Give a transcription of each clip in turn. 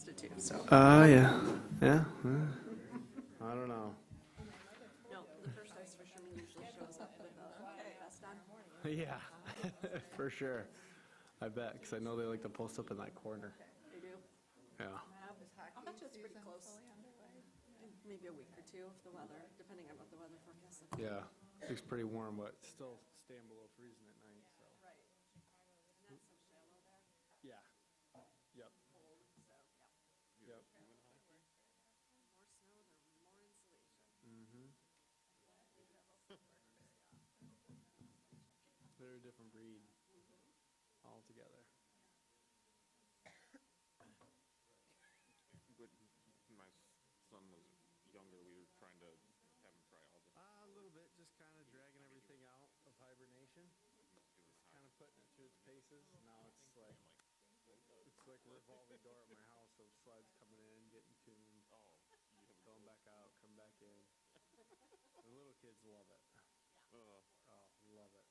posted too, so. Yeah. Yeah. I don't know. No, the first ice fisherman usually shows up with a vest on. Yeah, for sure. I bet, because I know they like to post up in that corner. They do. Yeah. I'll bet you it's pretty close. Maybe a week or two if the weather, depending on what the weather forecast is. Yeah. It's pretty warm, but still staying below freezing at night, so. Right. And that's so shallow there. Yeah. Yep. Cold, so, yeah. Yep. More snow, the more insulation. Mm-hmm. They're a different breed altogether. When my son was younger, we were trying to have him try all the. A little bit, just kind of dragging everything out of hibernation, kind of putting it through its paces. Now it's like a revolving door at my house of sleds coming in, getting tuned, going back out, come back in. The little kids love it. Oh, love it.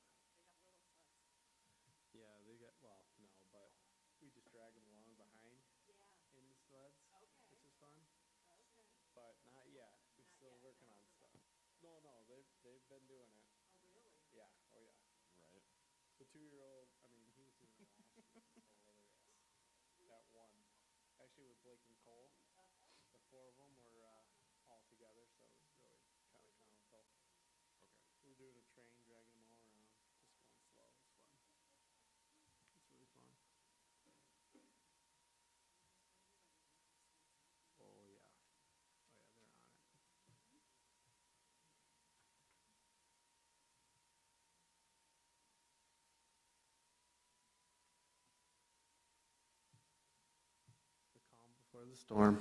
Yeah, they got, well, no, but we just drag them along behind in the sleds, which is fun. But not yet. We're still working on stuff. No, they've been doing it. Oh, really? Yeah, oh yeah. Right. The 2-year-old, I mean, he was doing it last year. It's hilarious. That one. Actually with Blake and Cole, the 4 of them were all together, so it was really kind of comical. Okay. We were doing a train, dragging them all around, just going slow. It's fun. It's really fun. Oh yeah. Oh yeah, they're on it. The calm before the storm.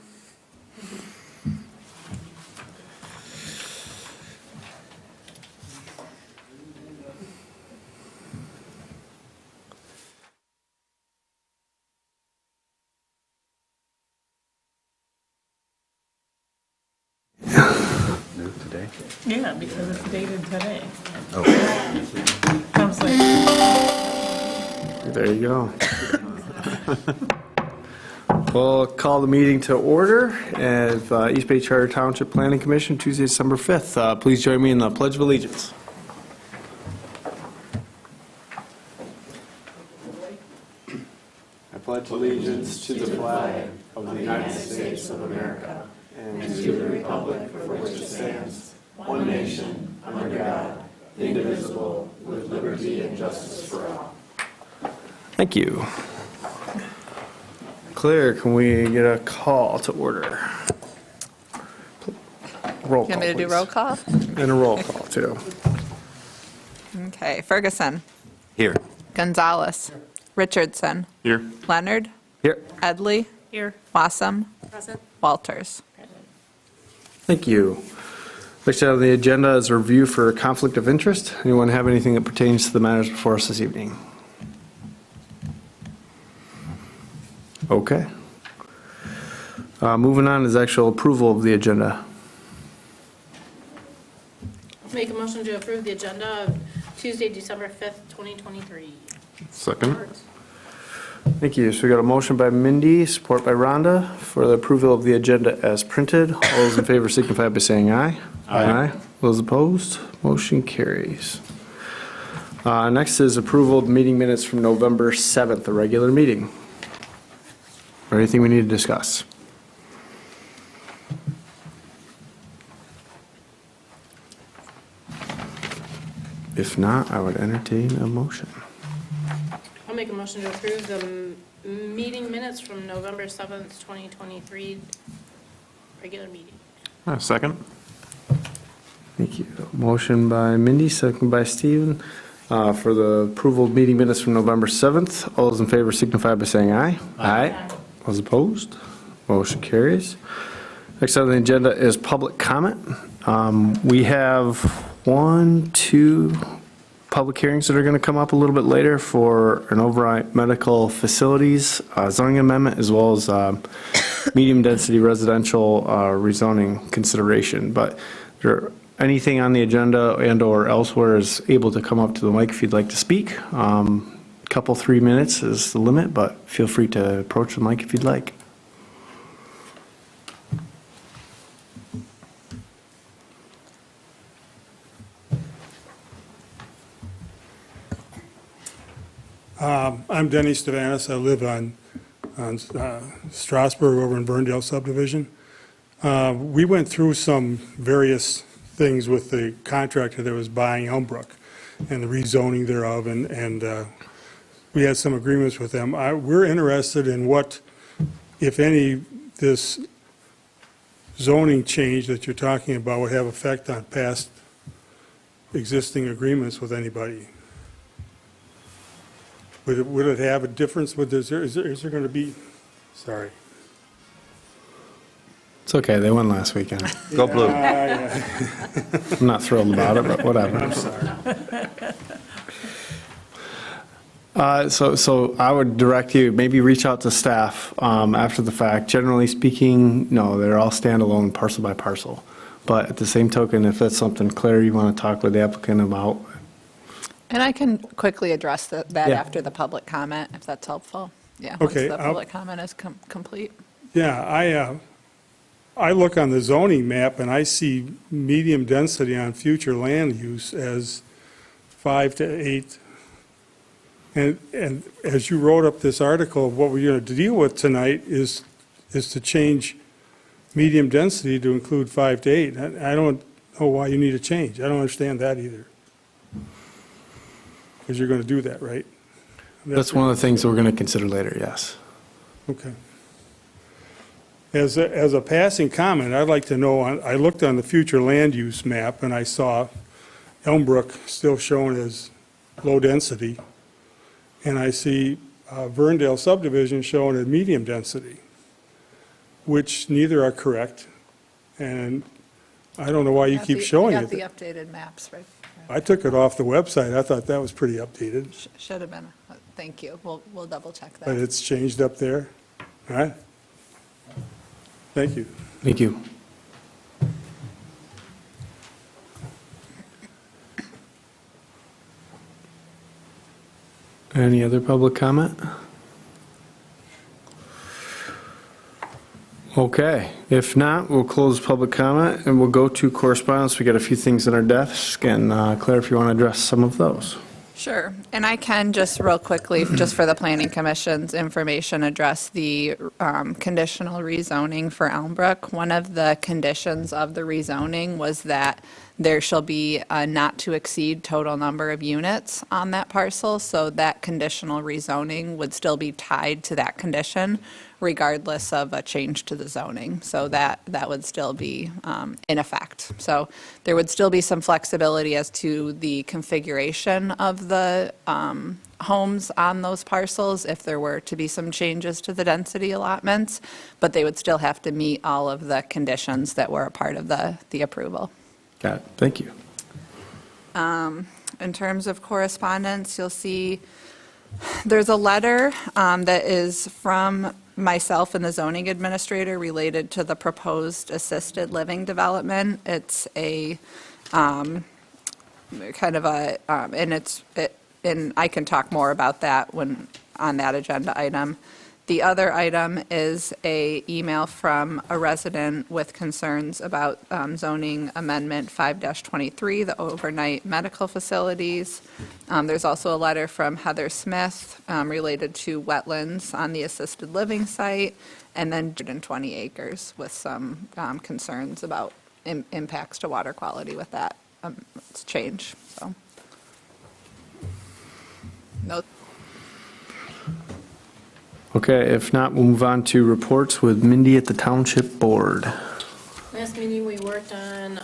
New today? Yeah, because it's dated today. Oh. I was like, There you go. We'll call the meeting to order at East Bay Charter Township Planning Commission, Tuesday, December 5th. Please join me in the Pledge of Allegiance. I pledge allegiance to the flag of the United States of America and to the republic for which it stands, one nation, under God, indivisible, with liberty and justice for all. Thank you. Claire, can we get a call to order? Roll call, You want me to do please. roll call? And a roll call, too. Okay, Ferguson, Here. Gonzalez, Richardson, Here. Leonard, Here. Edley, here, Wassam, Present? Walters. Thank you. Next item on the agenda is a review for conflict of interest. Anyone have anything that pertains to the matters before us this evening? Okay. Moving on is actual approval of the agenda. Make a motion to approve the agenda of Tuesday, December 5th, 2023. Second. Thank you. So we got a motion by Mindy, support by Rhonda for the approval of the agenda as printed. All those in favor signify by saying aye. Aye. Those opposed, motion carries. Next is approval of meeting minutes from November 7th, the regular meeting. Or anything we need to discuss? If not, I would entertain a motion. I'll make a motion to approve the meeting minutes from November 7th, 2023, regular meeting. Second. Thank you. Motion by Mindy, second by Steven, for the approval of meeting minutes from November 7th. All those in favor signify by saying aye. Aye. Those opposed? Motion carries. Next on the agenda is public comment. We have 2 public hearings that are going to come up a little bit later for an overnight medical facilities zoning amendment, as well as medium-density residential rezoning consideration. But there, anything on the agenda and/or elsewhere is able to come up to the mic if you'd like to speak. Couple 3 minutes is the limit, but feel free to approach the mic if you'd like. I'm Denny Stavanis. I live on Strasburg over in Verndale subdivision. We went through some various things with the contractor that was buying Elmbrook and the rezoning thereof, and we had some agreements with them. We're interested in what, if any, this zoning change that you're talking about would have effect on past existing agreements with anybody. Would it have a difference? Is there going to be, sorry. It's okay, they won last weekend. Go blue. I'm not thrilled about it, but whatever. I'm sorry. So I would direct you, maybe reach out to staff after the fact. Generally speaking, no, they're all standalone, parcel by parcel. But at the same token, if that's something, Claire, you want to talk with the applicant about, And I can quickly address that Yeah. after the public comment, if that's helpful. Yeah, Okay, once the public comment is complete. Yeah, I look on the zoning map and I see medium density on future land use as 5 to 8. And as you wrote up this article, what we're going to deal with tonight is to change medium density to include 5 to 8. I don't know why you need a change. I don't understand that either. Because you're going to do that, right? that's one of the things we're going to consider later, yes. Okay. As a passing comment, I'd like to know, I looked on the future land use map and I saw Elmbrook still shown as low density. And I see Verndale subdivision shown as medium density, which neither are correct. And I don't know why you keep showing Got the it. updated maps, right? I took it off the website. I thought that was pretty updated, Should have been. Thank you. We'll double check but that. it's changed up there. All right? Thank you. Thank you. Any other public comment? Okay, if not, we'll close public comment and we'll go to correspondence. We got a few things on our desk, and Claire, if you want to address some of those. Sure, and I can just real quickly, just for the Planning Commission's information, address the conditional rezoning for Elmbrook. One of the conditions of the rezoning was that there shall be a not-to-exceed total number of units on that parcel, so that conditional rezoning would still be tied to that condition regardless of a change to the zoning. So that would still be in effect. So there would still be some flexibility as to the configuration of the homes on those parcels if there were to be some changes to the density allotments, but they would still have to meet all of the conditions that were a part of the approval. Got it, thank you. In terms of correspondence, you'll see there's a letter that is from myself and the zoning administrator related to the proposed assisted living development. It's a kind of a, and I can talk more about that when on that agenda item. The other item is a email from a resident with concerns about zoning amendment 5-23, the overnight medical facilities. There's also a letter from Heather Smith related to wetlands on the assisted living site, and then 120 acres with some concerns about impacts to water quality with that change, so. No. Okay, if not, we'll move on to reports with Mindy at the Township Board. Last meeting, we worked on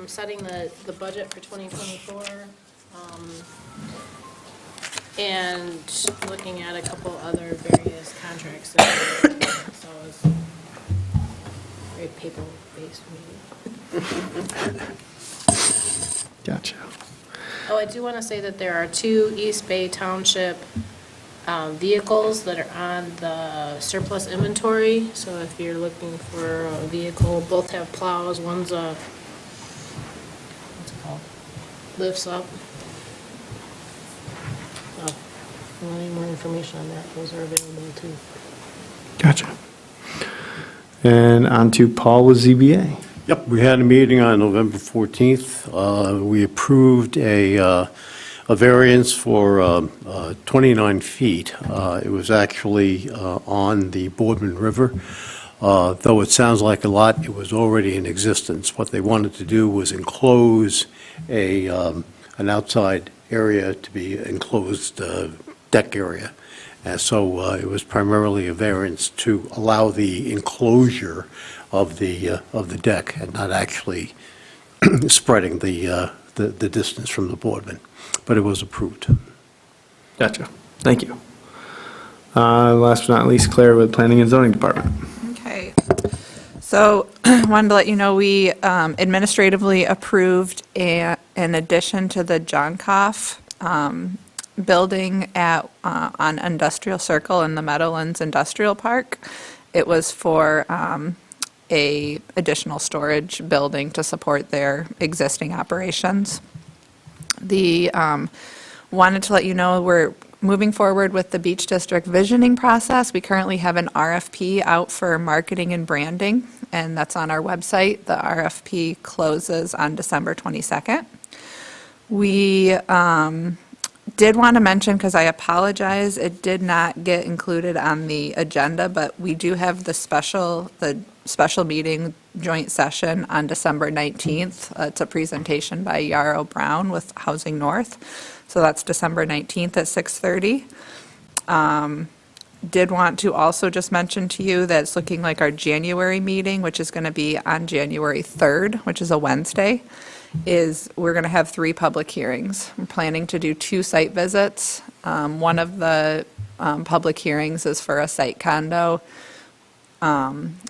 setting the budget for 2024, and looking at a couple other various contracts. So it was a very paper-based meeting. Gotcha. Oh, I do want to say that there are 2 East Bay Township vehicles that are on the surplus inventory. So if you're looking for a vehicle, both have plows. One's a, what's it called? Lifts up. So if you want any more information on that, those are available too. Gotcha. And on to Paul with ZBA. Yep, we had a meeting on November 14th. We approved a a variance for 29 feet. It was actually on the Boardman River. Though it sounds like a lot, it was already in existence. What they wanted to do was enclose an outside area to be enclosed deck area. And so it was primarily a variance to allow the enclosure of the deck and not actually spreading the distance from the Boardman. But it was approved. Gotcha. Thank you. Last but not least, Claire with Planning and Zoning Department. Okay. So wanted to let you know, we administratively approved an addition to the John Koff building on Industrial Circle in the Meadowlands Industrial Park. It was for a additional storage building to support their existing operations. Wanted to let you know we're moving forward with the Beach District visioning process. We currently have an RFP out for marketing and branding, and that's on our website. The RFP closes on December 22nd. We did want to mention, because I apologize, it did not get included on the agenda, but we do have the special meeting joint session on December 19th. It's a presentation by Yarrow Brown with Housing North. So that's December 19th at 6:30. Did want to also just mention to you that it's looking like our January meeting, which is going to be on January 3rd, which is a Wednesday, we're going to have 3 public hearings. We're planning to do 2 site visits. One of the public hearings is for a site condo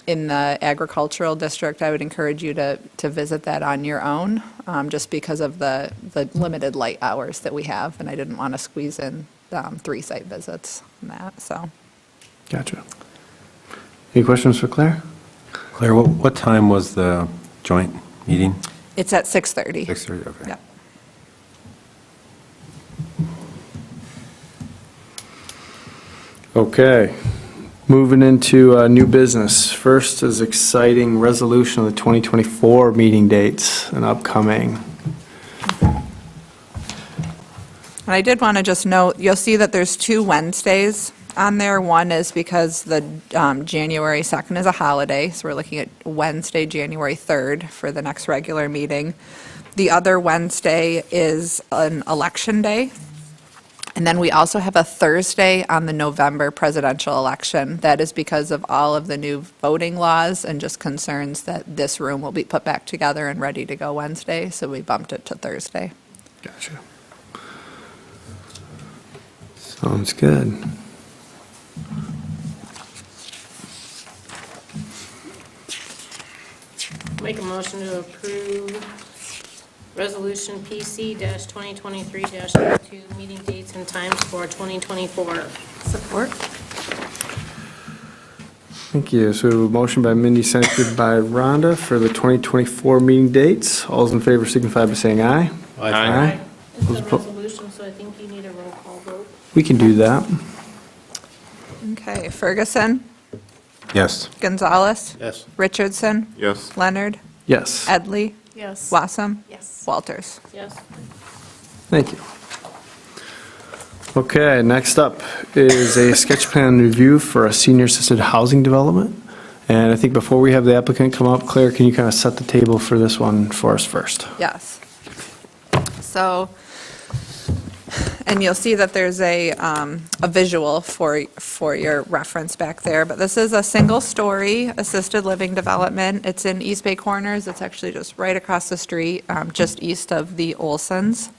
in the agricultural district. I would encourage you to visit that on your own, just because of the limited light hours that we have, and I didn't want to squeeze in 3 site visits in that, so. Gotcha. Any questions for Claire? Claire, what time was the joint meeting? It's at 6:30. 6:30, okay. Yeah. Okay. Moving into new business. First is exciting resolution of the 2024 meeting dates and upcoming. And I did want to just note, you'll see that there's 2 Wednesdays on there. One is because the January 2nd is a holiday, so we're looking at Wednesday, January 3rd for the next regular meeting. The other Wednesday is an election day. And then we also have a Thursday on the November presidential election. That is because of all of the new voting laws and just concerns that this room will be put back together and ready to go Wednesday, so we bumped it to Thursday. Gotcha. Sounds good. Make a motion to approve Resolution PC-2023-02, meeting dates and times for 2024. Support? Thank you. So we have a motion by Mindy, seconded by Rhonda for the 2024 meeting dates. All those in favor signify by saying aye. Aye. It's a Those oppo- resolution, so I think you need a roll call vote. We can do that. Okay, Ferguson, Yes. Gonzalez, Yes. Richardson, Yes. Leonard, Yes. Edley, Yes. Wassam, Yes. Walters. Yes. Thank you. Okay, next up is a sketch plan review for a senior assisted housing development. And I think before we have the applicant come up, Claire, can you kind of set the table for this one for us first? Yes. So, and you'll see that there's a visual for your reference back there, but this is a single-story assisted living development. It's in East Bay Corners. It's actually just right across the street, just east of the Olsons.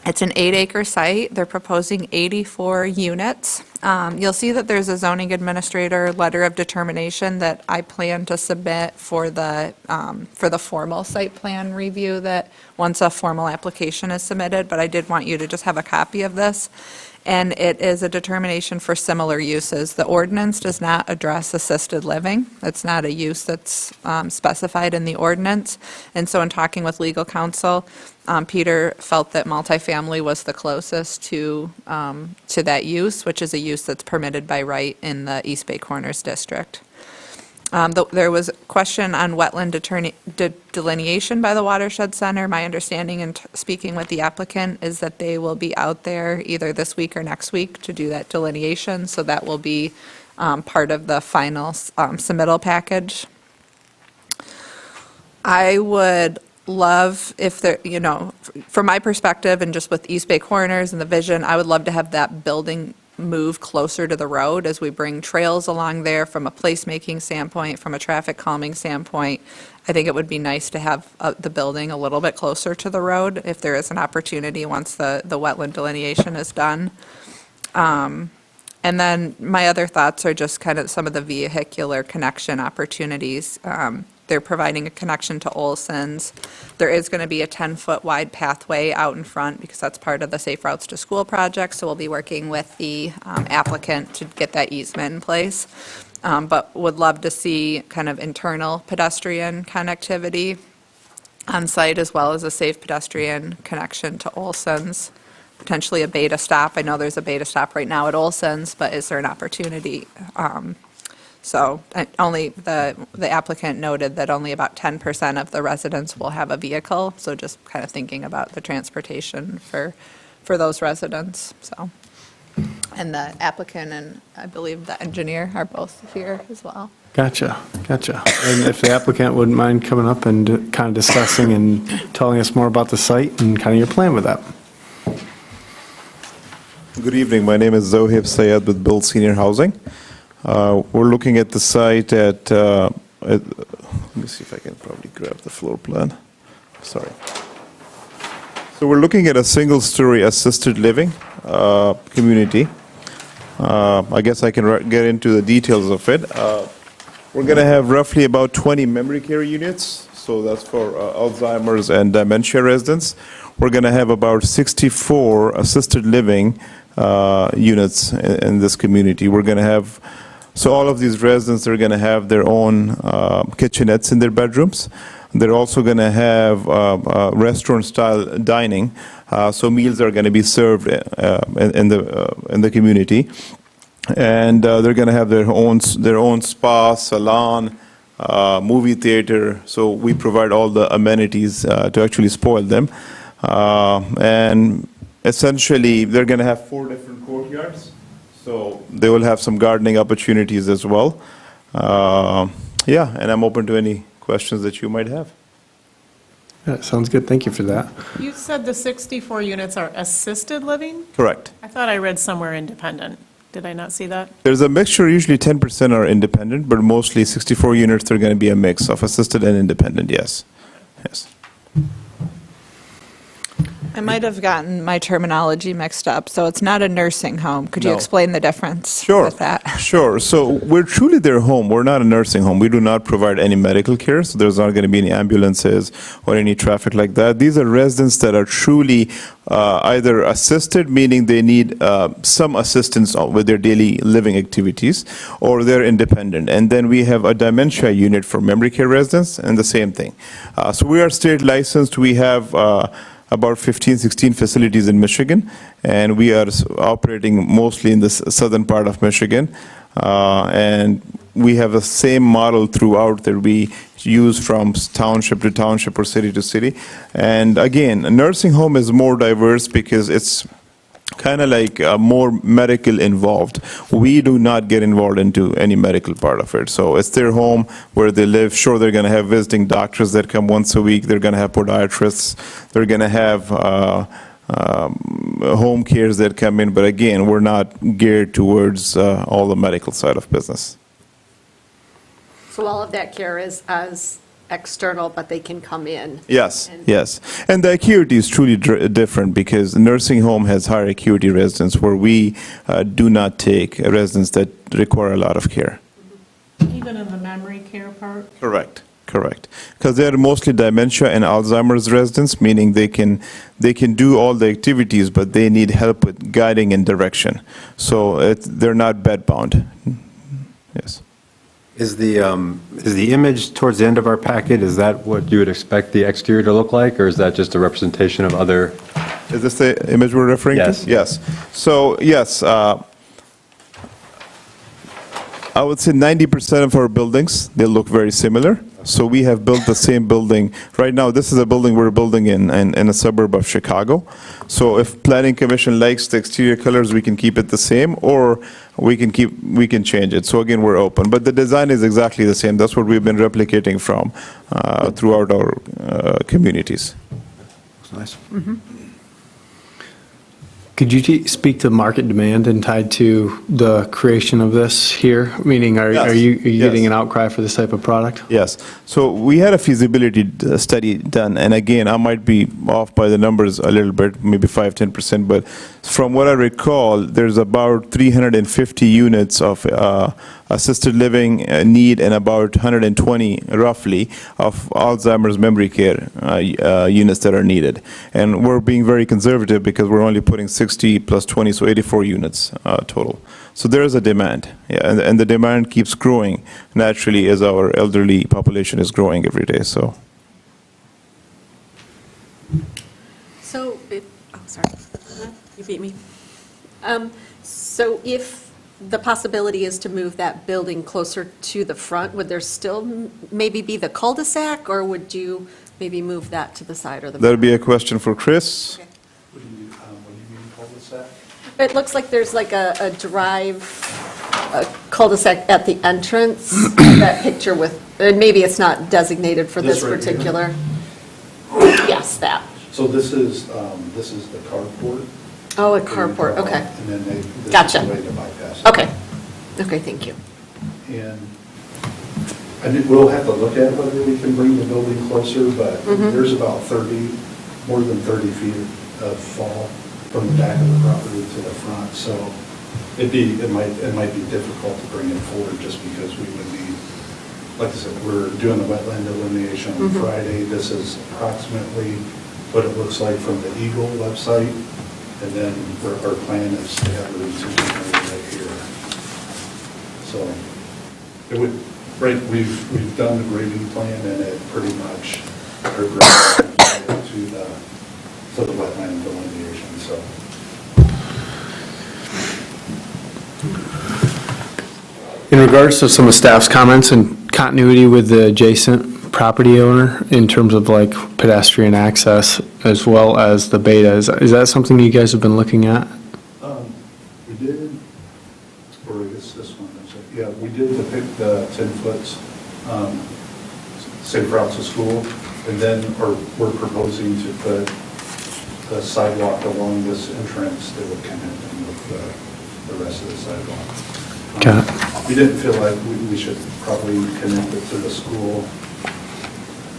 It's an 8-acre site. They're proposing 84 units. You'll see that there's a zoning administrator letter of determination that I plan to submit for the formal site plan review, that once a formal application is submitted, but I did want you to just have a copy of this. And it is a determination for similar uses. The ordinance does not address assisted living. It's not a use that's specified in the ordinance. And so in talking with legal counsel, Peter felt that multifamily was the closest to that use, which is a use that's permitted by right in the East Bay Corners district. There was a question on wetland delineation by the Watershed Center. My understanding in speaking with the applicant is that they will be out there either this week or next week to do that delineation, so that will be part of the final submittal package. I would love if there, from my perspective and just with East Bay Corners and the vision, I would love to have that building move closer to the road as we bring trails along there from a placemaking standpoint, from a traffic calming standpoint. I think it would be nice to have the building a little bit closer to the road if there is an opportunity once the wetland delineation is done. And then my other thoughts are just kind of some of the vehicular connection opportunities. They're providing a connection to Olson's. There is going to be a 10-foot wide pathway out in front because that's part of the Safe Routes to School project, so we'll be working with the applicant to get that easement in place. But would love to see kind of internal pedestrian connectivity on site as well as a safe pedestrian connection to Olson's. Potentially a beta stop. I know there's a beta stop right now at Olson's, but is there an opportunity? So only the applicant noted that only about 10% of the residents will have a vehicle, so just kind of thinking about the transportation for those residents, so. And the applicant and I believe the engineer are both here as well. Gotcha. And if the applicant wouldn't mind coming up and kind of discussing and telling us more about the site and kind of your plan with that. Good evening. My name is Zohaib Sayed with Build Senior Housing. We're looking at the site let me see if I can probably grab the floor plan. Sorry. So we're looking at a single-story assisted living community. I guess I can get into the details of it. We're going to have roughly about 20 memory care units. So that's for Alzheimer's and dementia residents. We're going to have about 64 assisted living units in this community. We're going to have, so all of these residents are going to have their own kitchenettes in their bedrooms. They're also going to have restaurant-style dining, so meals are going to be served in the community, and they're going to have their own spa, salon, movie theater. So we provide all the amenities to actually spoil them, and essentially they're going to have 4 different courtyards. So they will have some gardening opportunities as well. Yeah, and I'm open to any questions that you might have. Yeah, sounds good. Thank you for that. You said the 64 units are assisted living? Correct. I thought I read somewhere independent. Did I not see that? There's a mixture, usually 10% are independent, but mostly 64 units, they're going to be a mix of assisted and independent, yes. Yes. I might have gotten my terminology mixed up, so it's not a nursing home. Could you No. explain the difference Sure. with that? Sure. So we're truly their home. We're not a nursing home. We do not provide any medical care, so there's not going to be any ambulances or any traffic like that. These are residents that are truly either assisted, meaning they need some assistance with their daily living activities, or they're independent. And then we have a dementia unit for memory care residents, and the same thing. So we are state licensed. We have about 15, 16 facilities in Michigan, and we are operating mostly in the southern part of Michigan. And we have the same model throughout that we use from township to township or city to city. And again, a nursing home is more diverse because it's kind of like more medical involved. We do not get involved into any medical part of it. So it's their home where they live. Sure, they're going to have visiting doctors that come once a week. They're going to have podiatrists. They're going to have home cares that come in. But again, we're not geared towards all the medical side of business. So all of that care is as external, but they can come in. Yes, And- yes. And the acuity is truly different because the nursing home has higher acuity residents where we do not take residents that require a lot of care. Even in the memory care part? Correct. Because they're mostly dementia and Alzheimer's residents, meaning they can do all the activities, but they need help with guiding and direction. So they're not bedbound. Yes. Is the image towards the end of our packet, is that what you would expect the exterior to look like, or is that just a representation of other? Is this the image we're referring Yes. to? Yes. So, yes. I would say 90% of our buildings, they look very similar. So we have built the same building. Right now, this is a building we're building in a suburb of Chicago. So if Planning Commission likes the exterior colors, we can keep it the same, or we can change it. So again, we're open. But the design is exactly the same. That's what we've been replicating from throughout our communities. Nice. Could you speak to market demand and tied to the creation of this here? Meaning, are Yes, you getting yes. an outcry for this type of product? Yes. So we had a feasibility study done, and again, I might be off by the numbers a little bit, maybe 5-10%, but from what I recall, there's about 350 units of assisted living need and about 120, roughly, of Alzheimer's memory care units that are needed. And we're being very conservative because we're only putting 60 plus 20, so 84 units total. So there is a demand, yeah, and the demand keeps growing naturally as our elderly population is growing every day, so. So, sorry, you beat me. So if the possibility is to move that building closer to the front, would there still maybe be the cul-de-sac, or would you maybe move that to the side or the? That'll be a question for Chris. Okay. It looks like there's like a drive, a cul-de-sac at the entrance, that picture with, and maybe it's not designated for this This right here? particular. Yes, that. So this is the carport. Oh, a carport, okay. And then this is Gotcha. the way to bypass it. Okay, okay, thank you. And we'll have to look at whether we can bring the building closer, but Mm-hmm. there's about more than 30 feet of fall from the back of the property to the front, so it might be difficult to bring it forward just because we would need, like I said, we're doing the wetland delineation on Mhm. Friday. This is approximately what it looks like from the Eagle website, and then our plan is to have the retention area right here. So it would, right, we've done the grading plan, and it pretty much, our grading to the wetland delineation, so. In regards to some of staff's comments and continuity with the adjacent property owner in terms of like pedestrian access as well as the beta, is that something you guys have been looking at? We did, or I guess this one, yeah, we did depict the 10-foot safe routes to school, and then we're proposing to put a sidewalk along this entrance that would connect them with the rest of the sidewalk. Got it. We didn't feel like we should probably connect it to the school,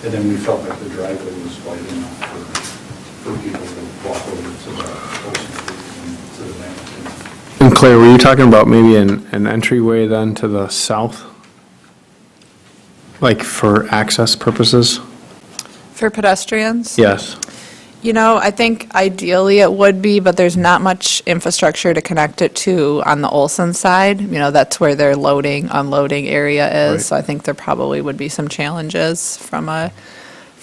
and then we felt like the driveway was wide enough for people to walk over to the Olsen Street and to the Lamington. And Claire, were you talking about maybe an entryway then to the south? Like for access purposes? For pedestrians? Yes. You know, I think ideally it would be, but there's not much infrastructure to connect it to on the Olson side. You know, that's where their loading, unloading area is. Right. So I think there probably would be some challenges from a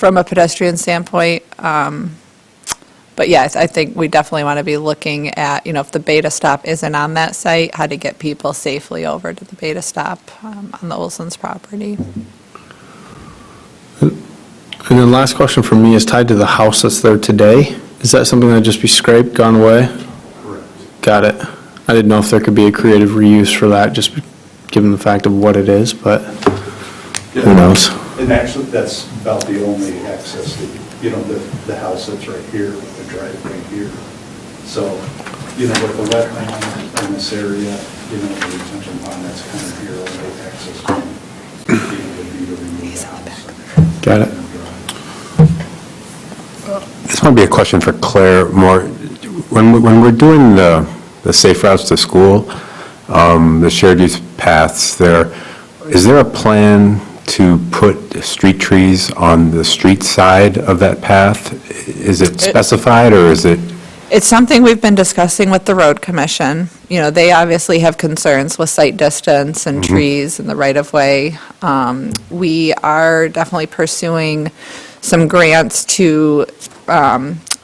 pedestrian standpoint. But yes, I think we definitely want to be looking at, you know, if the beta stop isn't on that site, how to get people safely over to the beta stop on the Olson's property. And then last question for me is tied to the house that's there today. Is that something that'd just be scraped, gone away? Correct. Got it. I didn't know if there could be a creative reuse for that, just given the fact of what it is, but who knows? And actually, that's about the only access that, you know, the house that's right here, with the driveway here. So, you know, with the wetland in this area, you know, the retention pond, that's kind of your only access point. You know, would be to remove the house. Got it. This might be a question for Claire more. When we're doing the safe routes to school, the shared use paths there, is there a plan to put street trees on the street side of that path? Is it specified, or is it? It's something we've been discussing with the road commission. You know, they obviously have concerns with site distance and trees and the right-of-way. We are definitely pursuing some grants to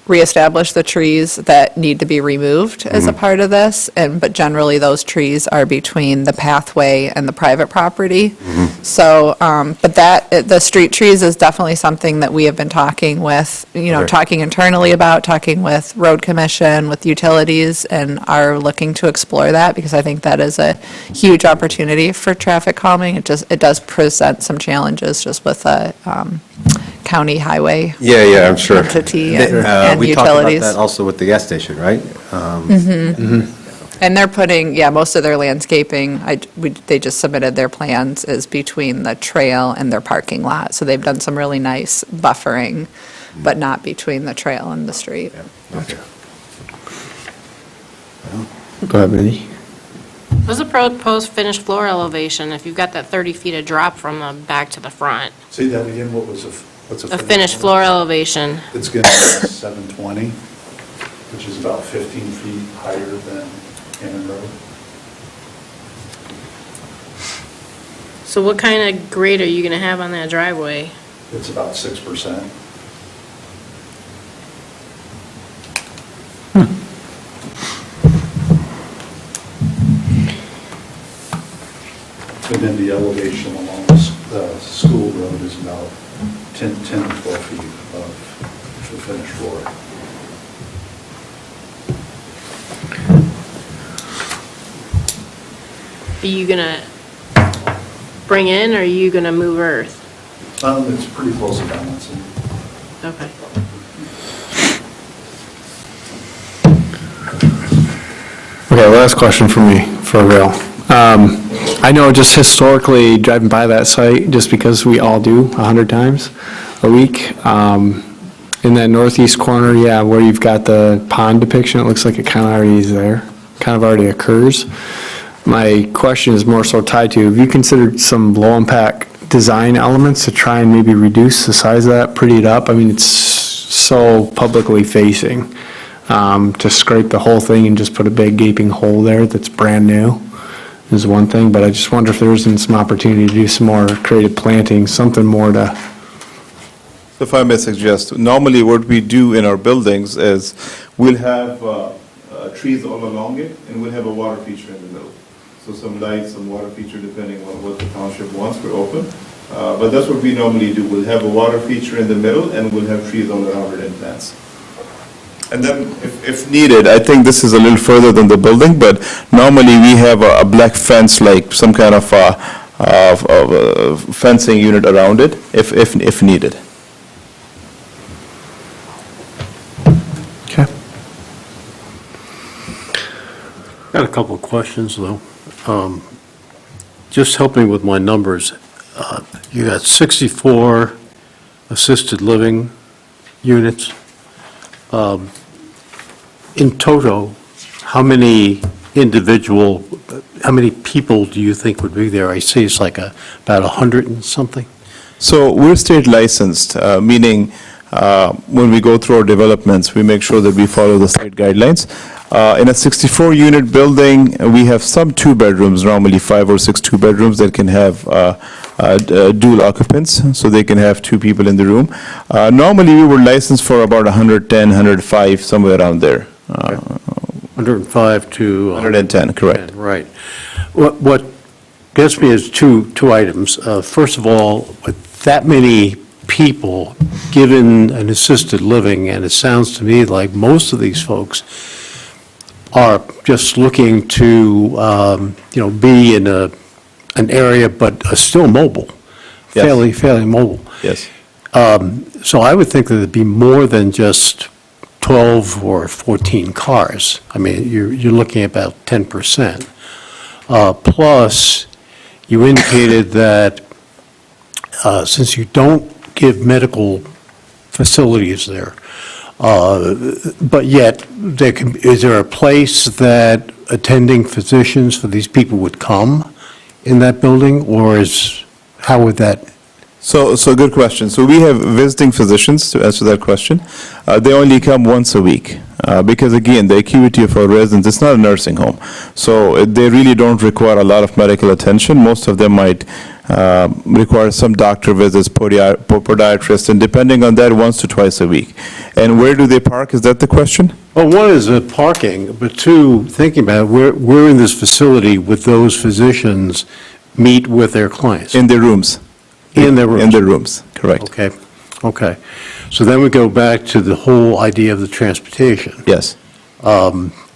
reestablish the trees that need to be removed as a part of this, but generally, those trees are between the pathway and the private property. So, but the street trees is definitely something that we have been talking with, Okay. talking internally about, talking with road commission, with utilities, and are looking to explore that, because I think that is a huge opportunity for traffic calming. It does present some challenges just with a county highway Yeah, I'm sure. entity and We talked about utilities. that also with the gas station, right? And they're putting, most of their landscaping, they just submitted their plans, is between the trail and their parking lot. So they've done some really nice buffering, but not between the trail and the street. Go ahead, Mindy. What's the proposed finished floor elevation if you've got that 30 feet of drop from the back to the front? Say that again, what's A finished floor elevation. It's going to be 720, which is about 15 feet higher than Hammond Road. So what kind of grade are you going to have on that driveway? It's about 6%. And then the elevation along the school road is about 10 to 12 feet of the finished floor. Are you going to bring in, or are you going to move earth? It's pretty close to balancing. Okay. Okay, last question for me, for real. I know just historically, driving by that site, just because we all do 100 times a week, in that northeast corner, where you've got the pond depiction, it looks like it kind of already is there, kind of already occurs. My question is more so tied to, have you considered some low-impact design elements to try and maybe reduce the size of that, pretty it up? I mean, it's so publicly facing. To scrape the whole thing and just put a big gaping hole there that's brand new is one thing, but I just wonder if there isn't some opportunity to do some more creative planting, something more to, If I may suggest, normally what we do in our buildings is we'll have trees all along it, and we'll have a water feature in the middle. So some lights, some water feature, depending on what the township wants, we're open. But that's what we normally do. We'll have a water feature in the middle, and we'll have trees all around it and plants. And then, if needed, I think this is a little further than the building, but normally we have a black fence, like some kind of fencing unit around it, if needed. okay? Got a couple of questions, though. Just helping with my numbers, you got 64 assisted living units. In total, how many people do you think would be there? I see it's like about 100 and something. So we're state licensed, meaning when we go through our developments, we make sure that we follow the state guidelines. In a 64-unit building, we have some two-bedrooms, normally 5 or 6 two-bedrooms that can have dual occupants, so they can have 2 people in the room. Normally, we were licensed for about 110, 105, somewhere around there. 105 to... 110, correct. Right. What gets me is two items. First of all, with that many people given an assisted living, and it sounds to me like most of these folks are just looking to, be in an area, but are still mobile, Yes. fairly mobile. Yes. So I would think that it'd be more than just 12 or 14 cars. I mean, you're looking at about 10%. Plus, you indicated that since you don't give medical facilities there, but yet, is there a place that attending physicians for these people would come in that building, or how would that So good question. So we have visiting physicians, to answer that question. They only come once a week, because again, the acuity of our residents, it's not a nursing home. So they really don't require a lot of medical attention. Most of them might require some doctor visits, podiatrist, and depending on that, once to twice a week. And where do they park? Is that the question? Well, one is parking, but two, thinking about it, we're in this facility with those physicians meet with their clients. In their rooms. In their rooms. In their rooms, correct. Okay, okay. So then we go back to the whole idea of the transportation. Yes.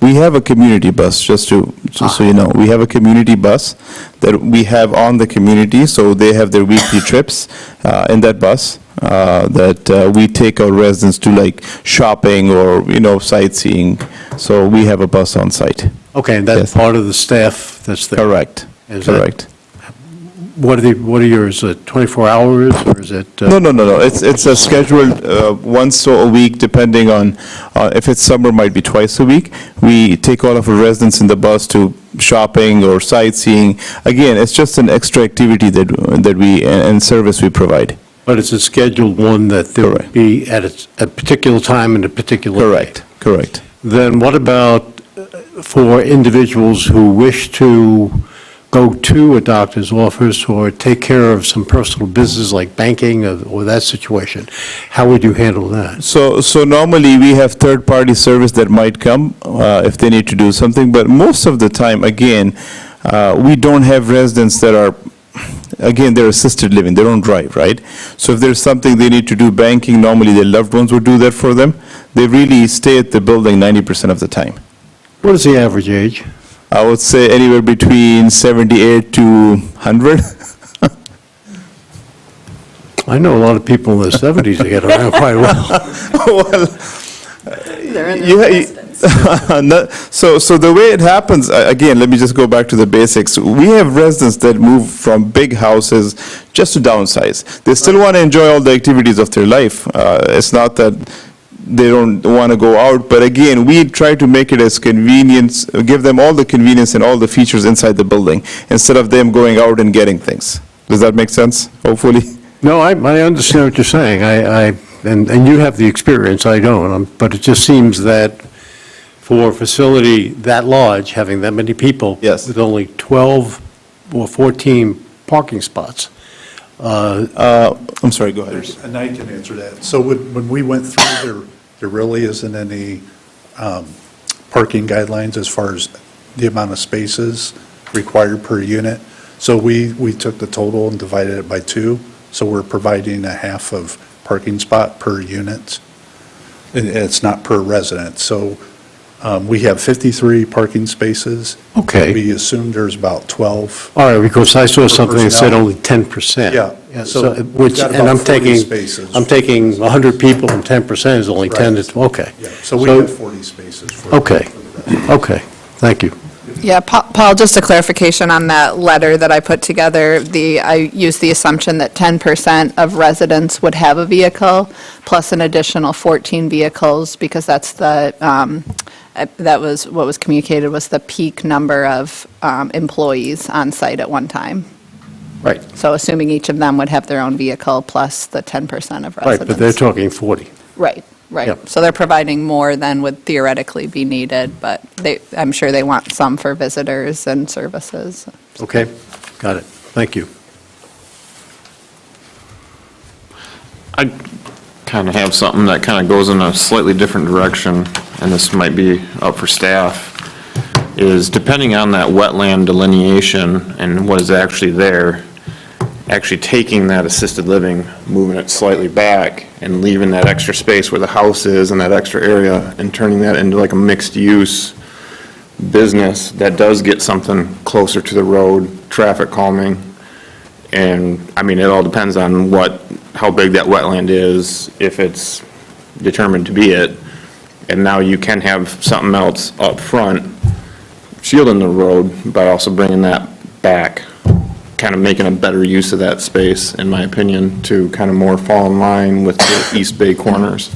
We have a community bus, just so you know. We have a community bus that we have on the community, so they have their weekly trips in that bus that we take our residents to, like shopping or, sightseeing. So we have a bus on site. Okay, and that's Yes. part of the staff that's there? Correct, Is that- correct. What are yours, 24 hours, or is it? No. It's a scheduled once a week, depending on, if it's summer, might be twice a week. We take all of our residents in the bus to shopping or sightseeing. Again, it's just an extra activity that we, and service we provide. But it's a scheduled one that there would Correct. be at a particular time and a particular date? Correct. Then what about for individuals who wish to go to a doctor's office or take care of some personal business like banking or that situation? How would you handle that? So normally, we have third-party service that might come if they need to do something, but most of the time, again, we don't have residents that are, again, they're assisted living, they don't drive, right? So if there's something they need to do banking, normally their loved ones would do that for them. They really stay at the building 90% of the time. What is the average age? I would say anywhere between 78 to 100. I know a lot of people in their 70s that get around quite well. Well, They're in you- their you- residence. So the way it happens, again, let me just go back to the basics. We have residents that move from big houses just to downsize. They still want to enjoy all the activities of their life. It's not that they don't want to go out, but again, we try to make it as convenience, give them all the convenience and all the features inside the building, instead of them going out and getting things. Does that make sense, hopefully? No, I understand what you're saying. And you have the experience, I don't. But it just seems that for a facility that large, having that many people. Yes. With only 12 or 14 parking spots. I'm sorry, go ahead. And I can answer that. So when we went through, there really isn't any parking guidelines as far as the amount of spaces required per unit. So we took the total and divided it by 2. So we're providing a half of parking spot per unit. And it's not per resident. So we have 53 parking spaces. Okay. We assume there's about 12. All right, because I saw something that said personnel. only 10%. Yeah, so we've Which, got and about I'm 40 taking, spaces. I'm taking 100 people and 10% is only 10 to, Right. okay. Yeah, so we have 40 spaces for. Okay, for the resident. okay, thank you. Yeah, Paul, just a clarification on that letter that I put together. I used the assumption that 10% of residents would have a vehicle, plus an additional 14 vehicles, because that's that was what was communicated was the peak number of employees on site at one time. Right, So assuming each of them would have their own vehicle plus the 10% of right, residents. but they're talking 40. Right, right. Yep. So they're providing more than would theoretically be needed, but I'm sure they want some for visitors and services. Okay, got it, thank you. I kind of have something that kind of goes in a slightly different direction, and this might be up for staff, is depending on that wetland delineation and what is actually there, actually taking that assisted living, moving it slightly back, and leaving that extra space where the house is and that extra area, and turning that into like a mixed-use business that does get something closer to the road, traffic calming. And, I mean, it all depends on how big that wetland is, if it's determined to be it. And now you can have something else up front, shielding the road, but also bringing that back, kind of making a better use of that space, in my opinion, to kind of more fall in line with the East Bay corners.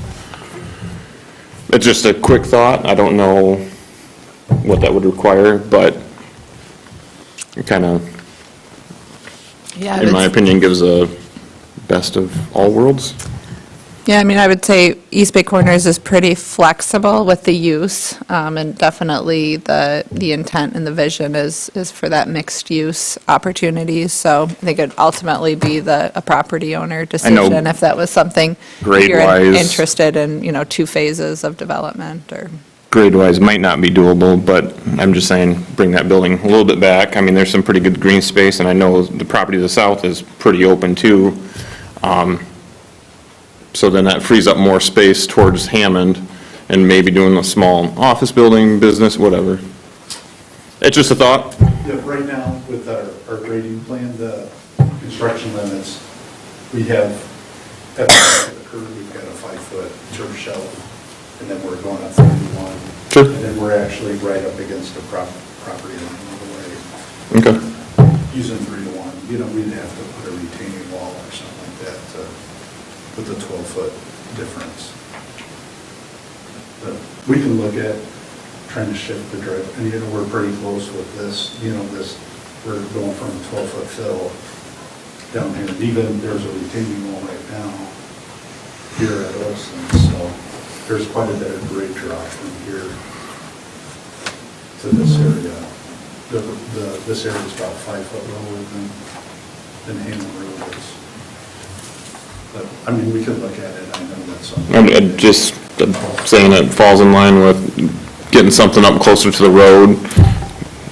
It's just a quick thought. I don't know what that would require, but it kind of, Yeah, in my opinion, gives a best of all worlds. Yeah, I mean, I would say East Bay Corners is pretty flexible with the use, and definitely the intent and the vision is for that mixed-use opportunities. So I think it'd ultimately be a property owner decision if that was something you're Grade-wise- interested in, 2 phases of development or. Grade-wise might not be doable, but I'm just saying, bring that building a little bit back. I mean, there's some pretty good green space, and I know the property to the south is pretty open too. So then that frees up more space towards Hammond and maybe doing a small office building, business, whatever. It's just a thought. Yeah, right now, with our grading plan, the construction limits, we have, at the curve, we've got a 5-foot turf shelf, and then we're going up 31. Sure. And then we're actually right up against the property line all the way, Okay. using 3 to 1. We'd have to put a retaining wall or something like that with a 12-foot difference. But we can look at trying to shift the drive, and we're pretty close with this, we're going from a 12-foot fill down here. And even there's a retaining wall right now here at Olson, so there's quite a bit of grade drop from here to this area. This area is about 5 foot lower than Hammond Road is. But, I mean, we could look at it, I know that's something. I'm just saying it falls in line with getting something up closer to the road.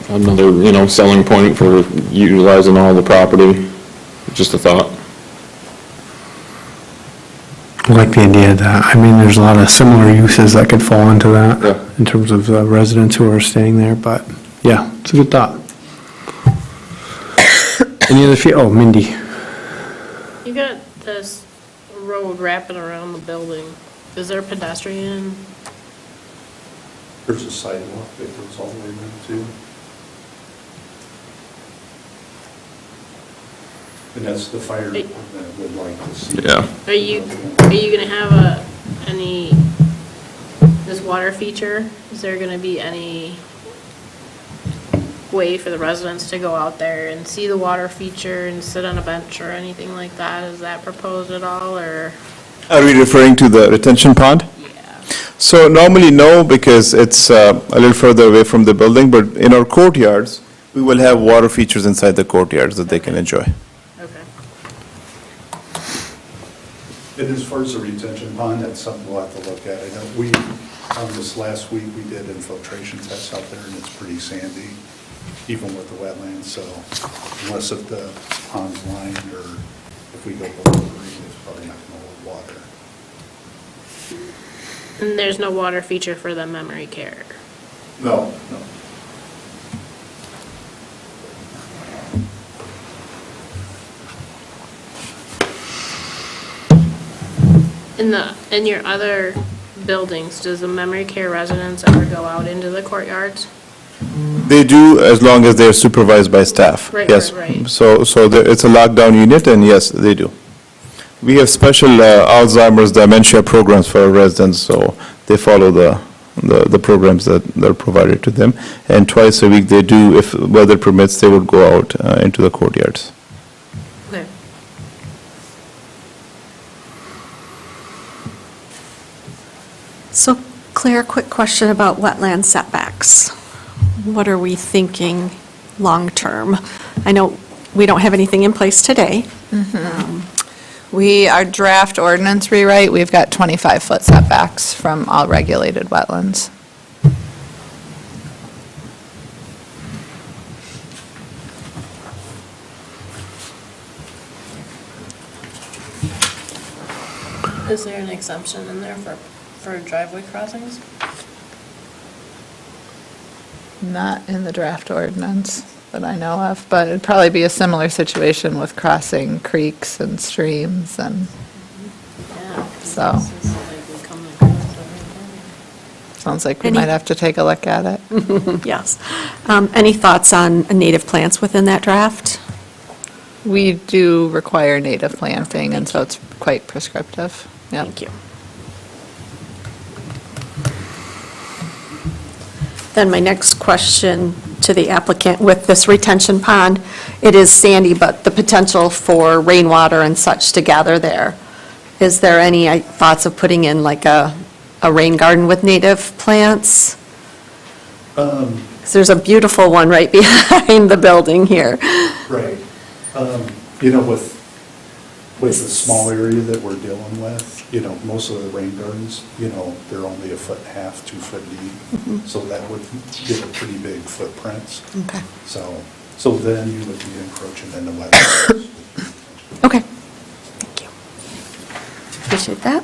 Another, selling point for utilizing all the property. Just a thought. I like the idea of that. I mean, there's a lot of similar uses that could fall into that Yeah. in terms of residents who are staying there, but yeah, it's a good thought. Any other, Mindy? You got this road wrapping around the building. Is there pedestrian? There's a sidewalk that goes all the way around too. And that's the fire department would like to see. Yeah. Are you gonna have this water feature? Is there gonna be any way for the residents to go out there and see the water feature and sit on a bench or anything like that? Is that proposed at all, or? Are we referring to the retention pond? Yeah. So normally no, because it's a little further away from the building, but in our courtyards, we will have water features inside the courtyards that they can enjoy. Okay. And as far as the retention pond, that's something we'll have to look at. I know this last week, we did infiltration tests out there, and it's pretty sandy, even with the wetlands, so unless if the pond's lined or if we go below the green, it's probably not going to hold water. And there's no water feature for the memory care? No. In your other buildings, does the memory care residents ever go out into the courtyards? They do, as long as they're supervised by staff. Right, Yes. right, right. So it's a lockdown unit, and yes, they do. We have special Alzheimer's dementia programs for our residents, so they follow the programs that are provided to them. And twice a week, they do, if weather permits, they would go out into the courtyards. Okay. So Claire, quick question about wetland setbacks. What are we thinking long-term? I know we don't have anything in place today. Our draft ordinance rewrite, we've got 25-foot setbacks from all regulated wetlands. Is there an exemption in there for driveway crossings? Not in the draft ordinance that I know of, but it'd probably be a similar situation with crossing creeks and streams and, Yeah. So. This is like we come across everything. sounds like we Any- might have to take a look at it. Yes. Any thoughts on native plants within that draft? We do require native planting, and so it's quite prescriptive. Yep. Thank you. Then my next question to the applicant with this retention pond. It is sandy, but the potential for rainwater and such to gather there. Is there any thoughts of putting in like a rain garden with native plants? 'Cause there's a beautiful one right behind the building here. Right. You know, with the small area that we're dealing with, you know, most of the rain gardens, you know, they're only 1.5 feet, 2 foot deep. So that would give a pretty big footprints. Okay. So then you would be encroaching into wetlands. Okay. Thank you. Appreciate that.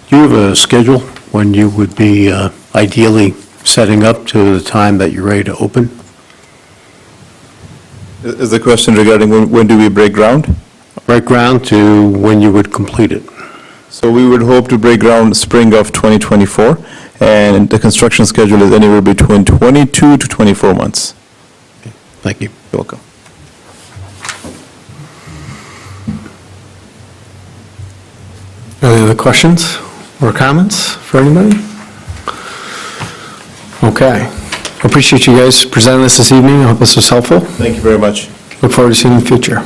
Do you have a schedule when you would be ideally setting up to the time that you're ready to open? Is the question regarding when do we break ground? Break ground to when you would complete it? So we would hope to break ground spring of 2024, and the construction schedule is anywhere between 22 to 24 months. Thank you. You're welcome. Any other questions or comments for anybody? Okay. Appreciate you guys presenting this evening. I hope this was helpful. Thank you very much. Look forward to seeing you in the future.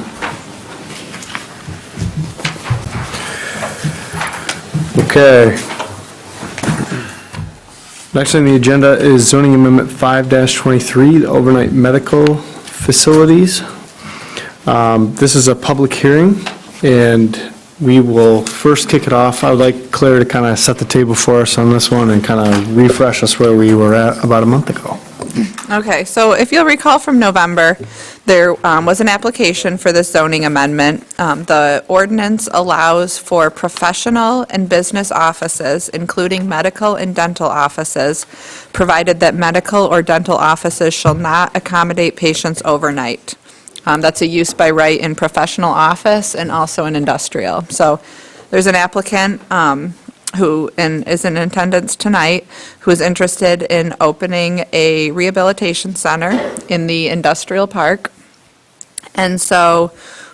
Okay. Next on the agenda is zoning amendment 5-23, the overnight medical facilities. This is a public hearing, and we will first kick it off. I would like Claire to kind of set the table for us on this one and kind of refresh us where we were at about a month ago. Okay, so if you'll recall from November, there was an application for this zoning amendment. The ordinance allows for professional and business offices, including medical and dental offices, provided that medical or dental offices shall not accommodate patients overnight. That's a use by right in professional office and also in industrial. So there's an applicant who is in attendance tonight, who is interested in opening a rehabilitation center in the industrial park. And so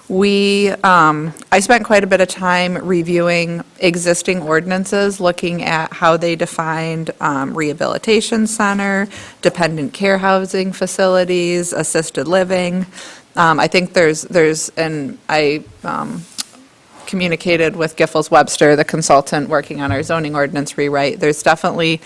I spent quite a bit of time reviewing existing ordinances, looking at how they defined rehabilitation center, dependent care housing facilities, assisted living. I think I communicated with Giffords Webster, the consultant working on our zoning ordinance rewrite. There's definitely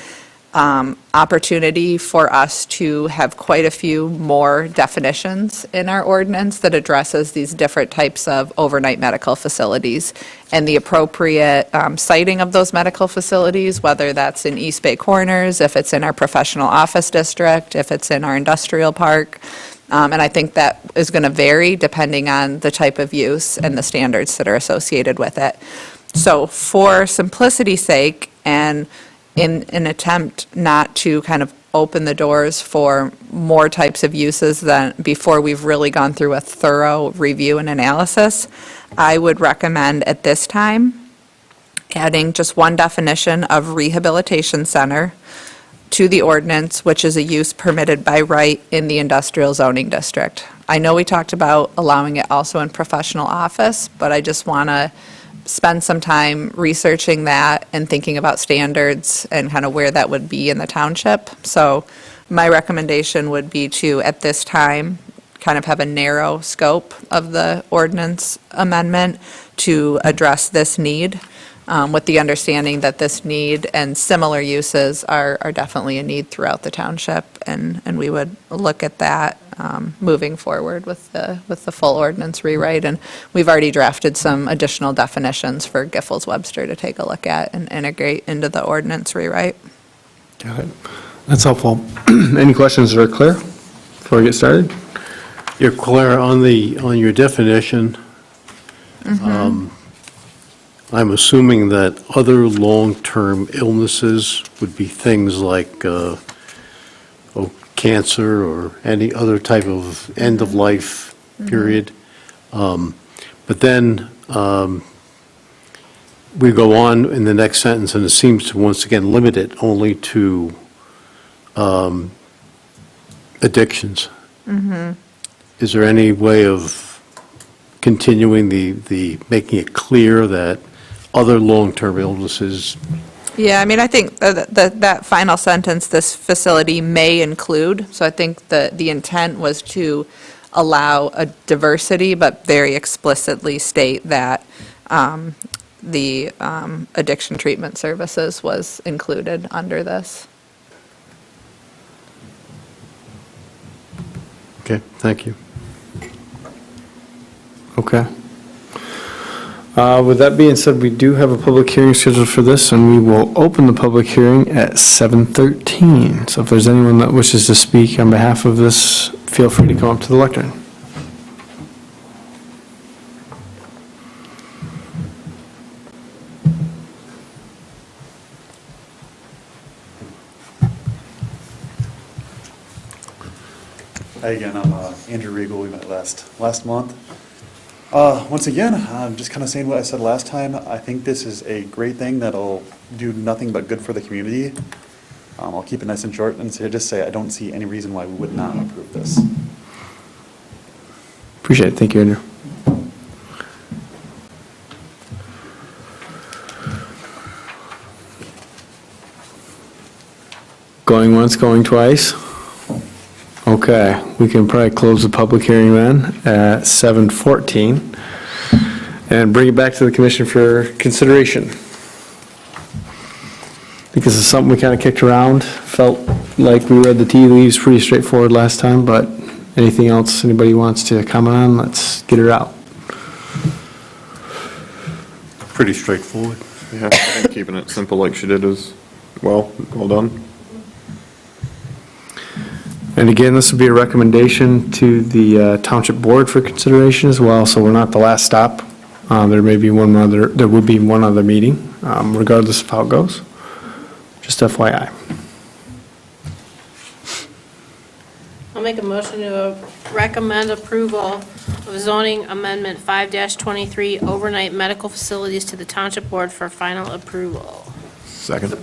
opportunity for us to have quite a few more definitions in our ordinance that addresses these different types of overnight medical facilities and the appropriate siting of those medical facilities, whether that's in East Bay Corners, if it's in our professional office district, if it's in our industrial park. And I think that is going to vary depending on the type of use and the standards that are associated with it. So for simplicity's sake, and in an attempt not to kind of open the doors for more types of uses than before we've really gone through a thorough review and analysis, I would recommend at this time adding just one definition of rehabilitation center to the ordinance, which is a use permitted by right in the industrial zoning district. I know we talked about allowing it also in professional office, but I just want to spend some time researching that and thinking about standards and kind of where that would be in the township. So my recommendation would be to, at this time, kind of have a narrow scope of the ordinance amendment to address this need, with the understanding that this need and similar uses are definitely a need throughout the township, and we would look at that moving forward with the full ordinance rewrite. And we've already drafted some additional definitions for Giffords Webster to take a look at and integrate into the ordinance rewrite. Got it. That's helpful. Any questions that are clear before we get started? Yeah, Claire, on your definition, I'm assuming that other long-term illnesses would be things like cancer or any other type of end-of-life period. But then we go on in the next sentence, and it seems to once again limit it only to addictions. Is there any way of continuing the making it clear that other long-term illnesses Yeah, I mean, I think that final sentence, this facility may include, so I think the intent was to allow a diversity, but very explicitly state that the addiction treatment services was included under this. Okay, thank you. Okay. With that being said, we do have a public hearing scheduled for this, and we will open the public hearing at 7:13. So if there's anyone that wishes to speak on behalf of this, feel free to come up to the lectern. Hi again, I'm Andrew Regal. We met last month. Once again, I'm just kind of saying what I said last time. I think this is a great thing that'll do nothing but good for the community. I'll keep it nice and short and just say I don't see any reason why we would not approve this. Appreciate it. Thank you, Andrew. Going once, going twice? Okay, we can probably close the public hearing then at 7:14 and bring it back to the commission for consideration. I think this is something we kind of kicked around, felt like we read the tea leaves pretty straightforward last time, but anything else anybody wants to comment on, let's get it out. Pretty straightforward. Yeah, I think keeping it simple like she did is, well done. And again, this would be a recommendation to the township board for consideration as well, so we're not the last stop. There would be one other meeting, regardless of how it goes. Just FYI. I'll make a motion to recommend approval of zoning amendment 5-23 overnight medical facilities to the township board for final approval. Second.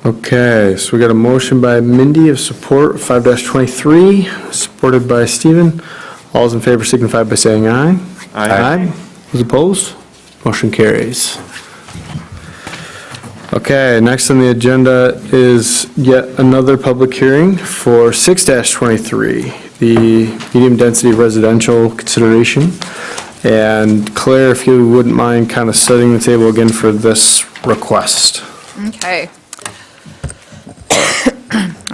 Okay, so we got a motion by Mindy of support 5-23, supported by Stephen. All those in favor signify by saying aye. Aye. Those opposed? Motion carries. Okay, next on the agenda is yet another public hearing for 6-23, the medium-density residential consideration. And Claire, if you wouldn't mind kind of setting the table again for this request. Okay.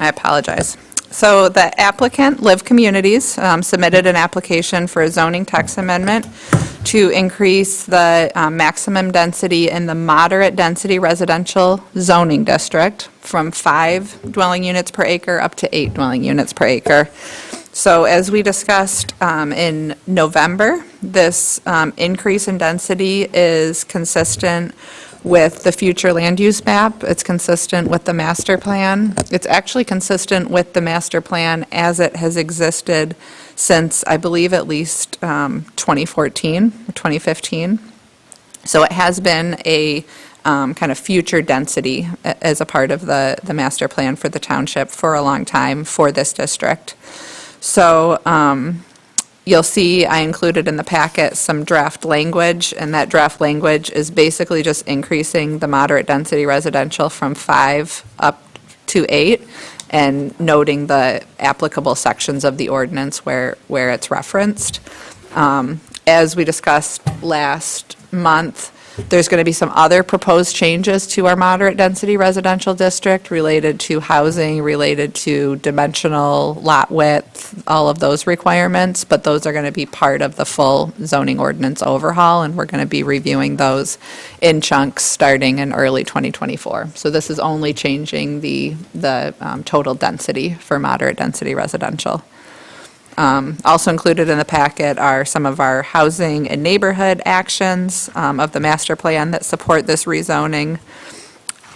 I apologize. So the applicant, Live Communities, submitted an application for a zoning text amendment to increase the maximum density in the moderate density residential zoning district from 5 dwelling units per acre up to 8 dwelling units per acre. So as we discussed in November, this increase in density is consistent with the future land use map. It's consistent with the master plan. It's actually consistent with the master plan as it has existed since, I believe, at least 2014 or 2015. So it has been a kind of future density as a part of the master plan for the township for a long time for this district. So you'll see I included in the packet some draft language, and that draft language is basically just increasing the moderate density residential from 5 up to 8 and noting the applicable sections of the ordinance where it's referenced. As we discussed last month, there's going to be some other proposed changes to our moderate density residential district related to housing, related to dimensional lot width, all of those requirements, but those are going to be part of the full zoning ordinance overhaul, and we're going to be reviewing those in chunks starting in early 2024. So this is only changing the total density for moderate density residential. Also included in the packet are some of our housing and neighborhood actions of the master plan that support this rezoning.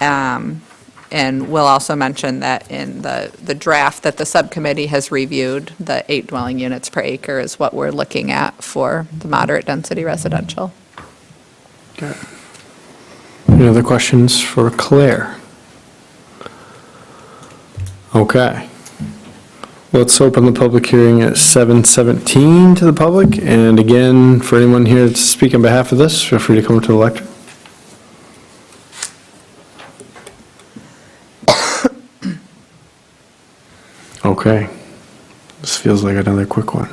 And we'll also mention that in the draft that the subcommittee has reviewed, the 8 dwelling units per acre is what we're looking at for the moderate density residential. Okay. Any other questions for Claire? Okay. Let's open the public hearing at 7:17 to the public. And again, for anyone here to speak on behalf of this, feel free to come to the lectern. Okay. This feels like another quick one.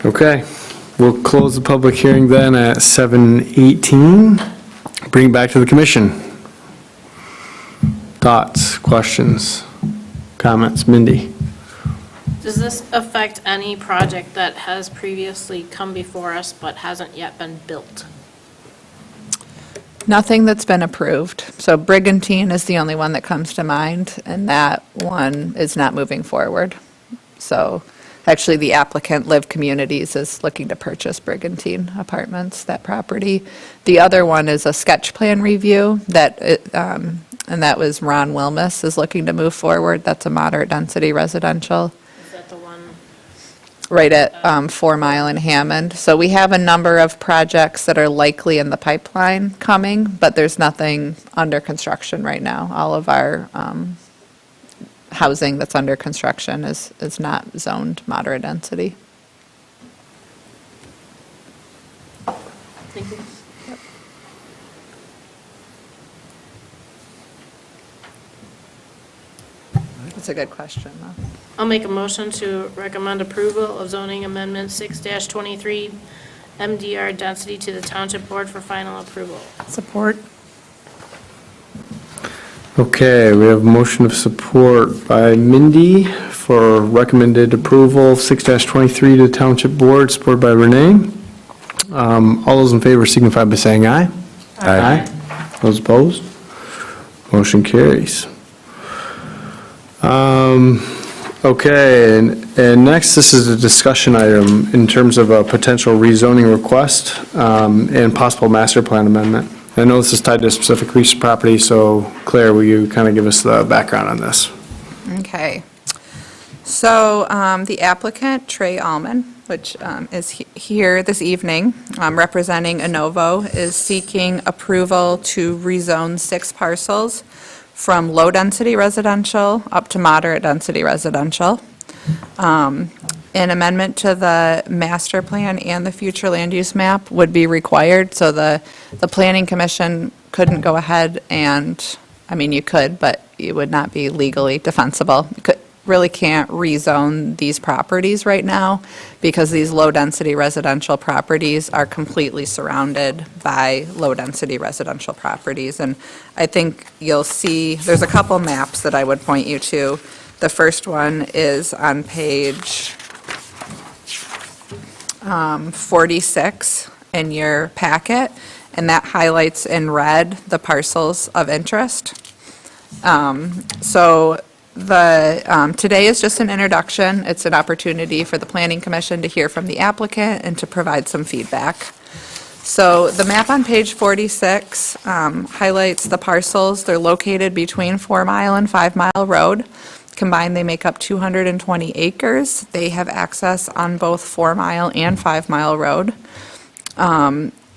Okay, we'll close the public hearing then at 7:18. Bring it back to the commission. Thoughts, questions, comments? Mindy? Does this affect any project that has previously come before us but hasn't yet been built? Nothing that's been approved. So Brigantine is the only one that comes to mind, and that one is not moving forward. So actually, the applicant, Live Communities, is looking to purchase Brigantine Apartments, that property. The other one is a sketch plan review and that was Ron Wilmus is looking to move forward. That's a moderate density residential. Is that the one? Right at 4 Mile and Hammond. So we have a number of projects that are likely in the pipeline coming, but there's nothing under construction right now. All of our housing that's under construction is not zoned moderate density. Thank you. That's a good question, though. I'll make a motion to recommend approval of zoning amendment 6-23 MDR density to the Township Board for final approval. Support. Okay, we have a motion of support by Mindy for recommended approval of 6-23 to Township Board, supported by Renee. All those in favor signify by saying aye. Aye. Those opposed? Motion carries. Okay, and next, this is a discussion item in terms of a potential rezoning request and possible master plan amendment. I know this is tied to a specific piece of property, so Claire, will you kind of give us the background on this? Okay. So the applicant, Trey Allman, which is here this evening, representing Innovo, is seeking approval to rezone 6 parcels from low-density residential up to moderate-density residential. An amendment to the master plan and the future land use map would be required, so the planning commission couldn't go ahead and, I mean, you could, but it would not be legally defensible. You really can't rezone these properties right now because these low-density residential properties are completely surrounded by low-density residential properties. And I think you'll see, there's a couple maps that I would point you to. The first one is on page 46 in your packet, and that highlights in red the parcels of interest. So today is just an introduction. It's an opportunity for the Planning Commission to hear from the applicant and to provide some feedback. So the map on page 46 highlights the parcels. They're located between 4 Mile and 5 Mile Road. Combined, they make up 220 acres. They have access on both 4 Mile and 5 Mile Road.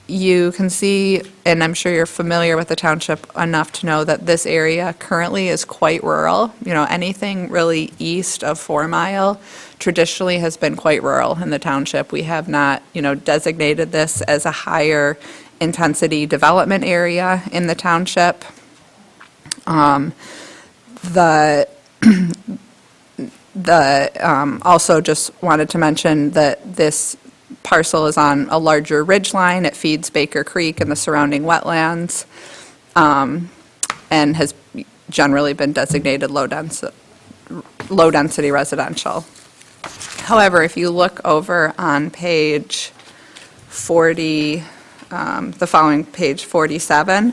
You can see, and I'm sure you're familiar with the township enough to know that this area currently is quite rural. You know, anything really east of 4 Mile traditionally has been quite rural in the township. We have not, designated this as a higher intensity development area in the township. Also just wanted to mention that this parcel is on a larger ridge line. It feeds Baker Creek and the surrounding wetlands, and has generally been designated low-density residential. However, if you look over on page 40, the following page 47,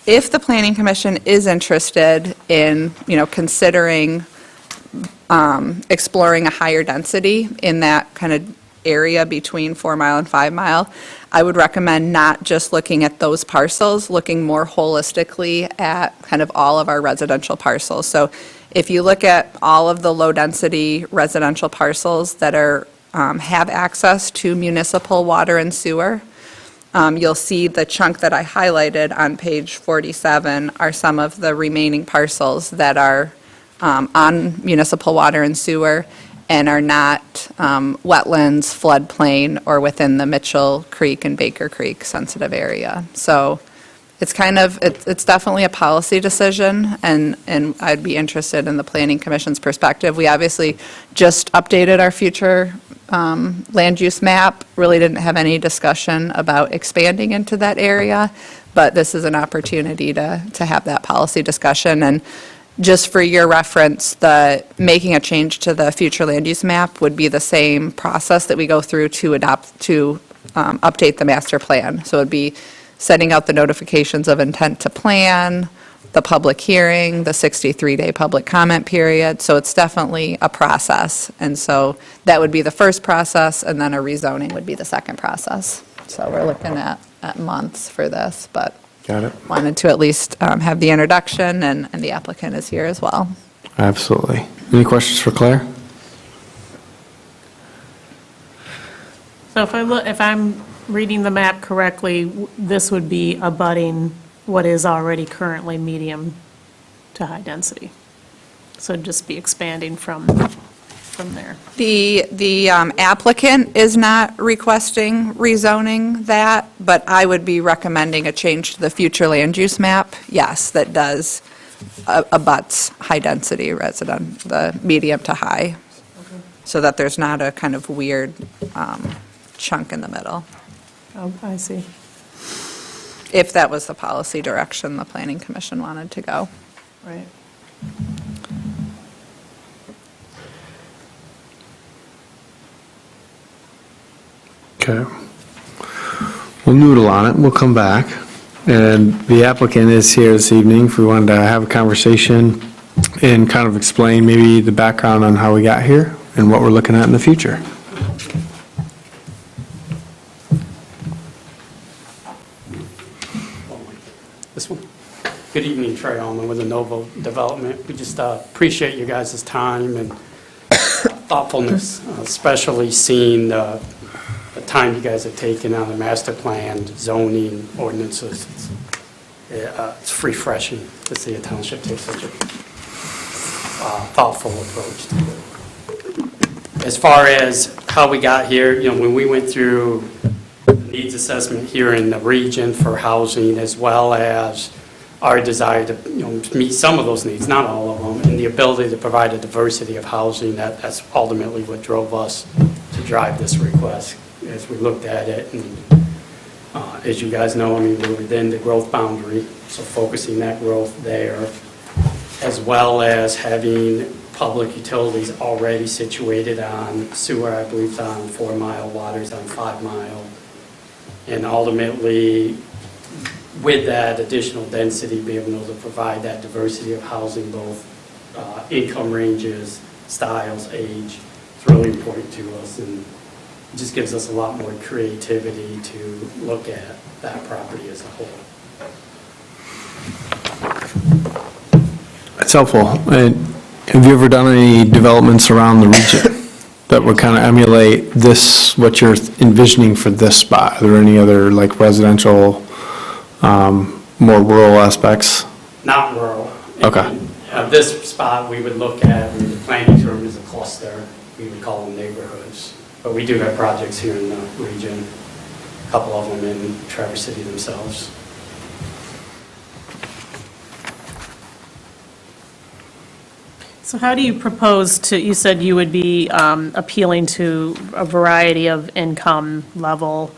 if the Planning Commission is interested in, considering exploring a higher density in that kind of area between 4 Mile and 5 Mile, I would recommend not just looking at those parcels, looking more holistically at kind of all of our residential parcels. So if you look at all of the low-density residential parcels that are have access to municipal water and sewer, you'll see the chunk that I highlighted on page 47 are some of the remaining parcels that are on municipal water and sewer and are not wetlands, floodplain, or within the Mitchell Creek and Baker Creek sensitive area. So It's kind of, it's definitely a policy decision, and I'd be interested in the Planning Commission's perspective. We obviously just updated our future land use map, really didn't have any discussion about expanding into that area, but this is an opportunity to have that policy discussion. And just for your reference, making a change to the future land use map would be the same process that we go through to update the master plan. So it'd be setting out the notifications of intent to plan, the public hearing, the 63-day public comment period. So it's definitely a process. And so that would be the first process, and then a rezoning would be the second process. So we're looking at months for this, but Got it. wanted to at least have the introduction, and the applicant is here as well. Absolutely. Any questions for Claire? So if I'm reading the map correctly, this would be abutting what is already currently medium to high density. So it'd just be expanding from there. The applicant is not requesting rezoning that, but I would be recommending a change to the future land use map, yes, that does abuts high-density resident, the medium to high, so that there's not a kind of weird chunk in the middle, Oh, I see. if that was the policy direction the Planning Commission wanted to go. Right. Okay. We'll noodle on it, we'll come back. And the applicant is here this evening if we wanted to have a conversation and kind of explain maybe the background on how we got here and what we're looking at in the future. This one. Good evening, Trey Allman with Novo Development. We just appreciate you guys' time and thoughtfulness, especially seeing the time you guys have taken on the master plan, zoning ordinances. It's refreshing to see a township take such a thoughtful approach to it. As far as how we got here, when we went through needs assessment here in the region for housing, as well as our desire to meet some of those needs, not all of them, and the ability to provide a diversity of housing, that's ultimately what drove us to drive this request as we looked at it. And as you guys know, we're within the growth boundary, so focusing that growth there, as well as having public utilities already situated on sewer, I believe, on 4 Mile, water's on 5 Mile. And ultimately, with that additional density, be able to provide that diversity of housing, both income ranges, styles, age. It's really important to us, and it just gives us a lot more creativity to look at that property as a whole. That's helpful. And have you ever done any developments around the region that would kind of emulate this, what you're envisioning for this spot? Are there any other like residential, more rural aspects? Not rural. Okay. This spot we would look at, the planning term is a cluster, we would call them neighborhoods. But we do have projects here in the region, a couple of them in Traverse City themselves. So how do you propose to, you said you would be appealing to a variety of income level.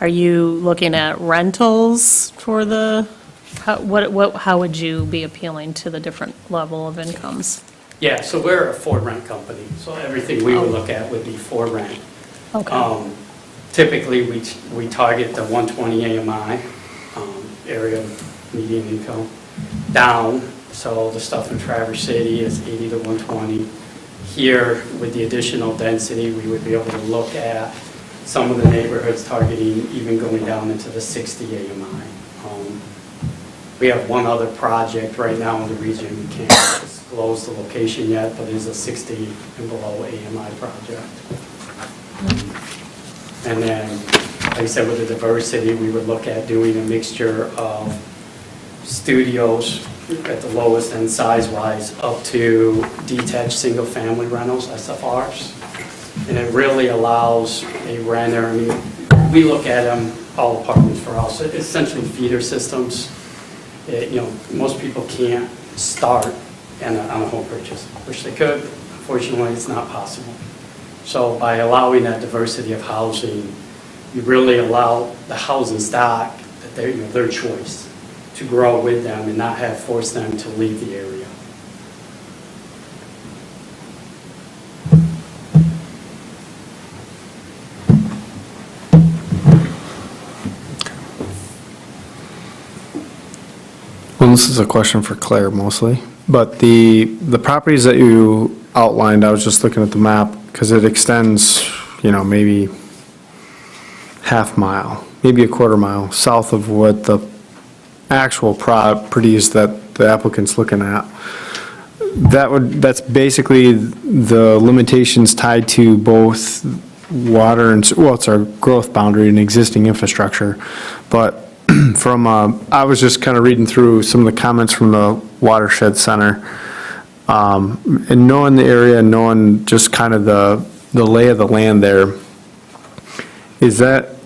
Are you looking at rentals for how would you be appealing to the different level of incomes? Yeah, so we're a for rent company, so everything we would look at would be for rent. Okay. Typically, we target the 120 AMI area of median income down. So the stuff in Traverse City is 80 to 120. Here, with the additional density, we would be able to look at some of the neighborhoods targeting even going down into the 60 AMI. We have one other project right now in the region. We can't disclose the location yet, but it is a 60 and below AMI project. And then, like I said, with the diversity, we would look at doing a mixture of studios at the lowest end size-wise up to detached single-family rentals, SFRs. And it really allows a renter, we look at them, all apartments for us, essentially feeder systems most people can't start on a home purchase, which they could. Unfortunately, it's not possible. So by allowing that diversity of housing, you really allow the housing stock that their choice to grow with them and not have forced them to leave the area. Well, this is a question for Claire mostly, but the properties that you outlined, I was just looking at the map, because it extends, maybe half mile, maybe a quarter mile south of what the actual properties that the applicant's looking at. That's basically the limitations tied to both water and, well, it's our growth boundary and existing infrastructure. But I was just kind of reading through some of the comments from the Watershed Center, and knowing the area, knowing just kind of the lay of the land there, is that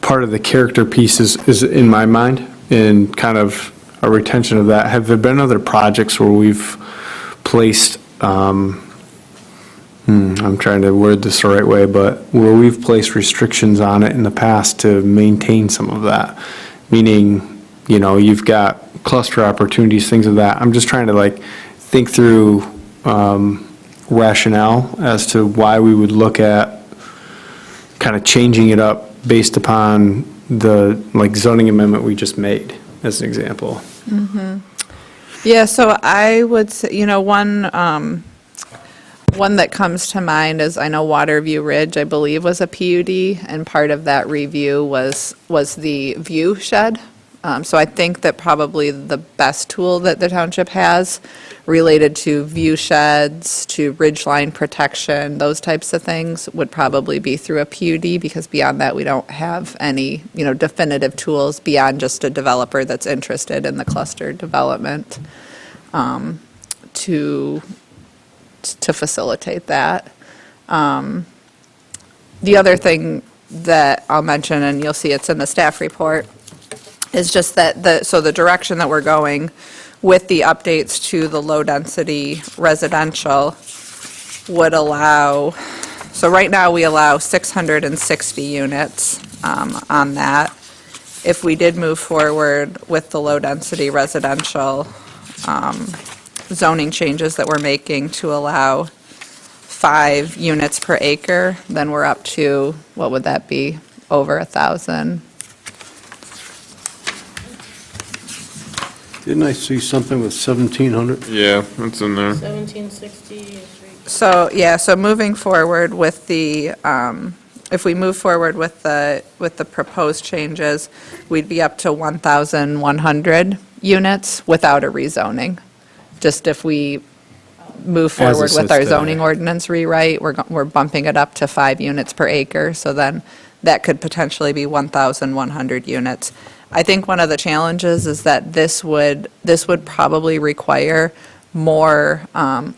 part of the character piece is in my mind, and kind of a retention of that. Have there been other projects where we've placed, I'm trying to word this the right way, but where we've placed restrictions on it in the past to maintain some of that? Meaning, you've got cluster opportunities, things of that. I'm just trying to think through rationale as to why we would look at kind of changing it up based upon the zoning amendment we just made, as an example. Yeah, so I would say, one that comes to mind is, I know Waterview Ridge, I believe, was a PUD, and part of that review was the view shed. So I think that probably the best tool that the township has related to view sheds, to ridgeline protection, those types of things, would probably be through a PUD, because beyond that, we don't have any, definitive tools beyond just a developer that's interested in the cluster development to facilitate that. The other thing that I'll mention, and you'll see it's in the staff report, is just that the direction that we're going with the updates to the low-density residential would allow, so right now we allow 660 units on that. If we did move forward with the low-density residential zoning changes that we're making to allow 5 units per acre, then we're up to, what would that be, over 1,000? Didn't I see something with 1,700? Yeah, it's in there. 1760 is right. So, yeah, so moving forward with the, if we move forward with the proposed changes, we'd be up to 1,100 units without a rezoning. Just if we move As it forward with sits our zoning today. ordinance rewrite, we're bumping it up to 5 units per acre, so then that could potentially be 1,100 units. I think one of the challenges is that this would probably require more,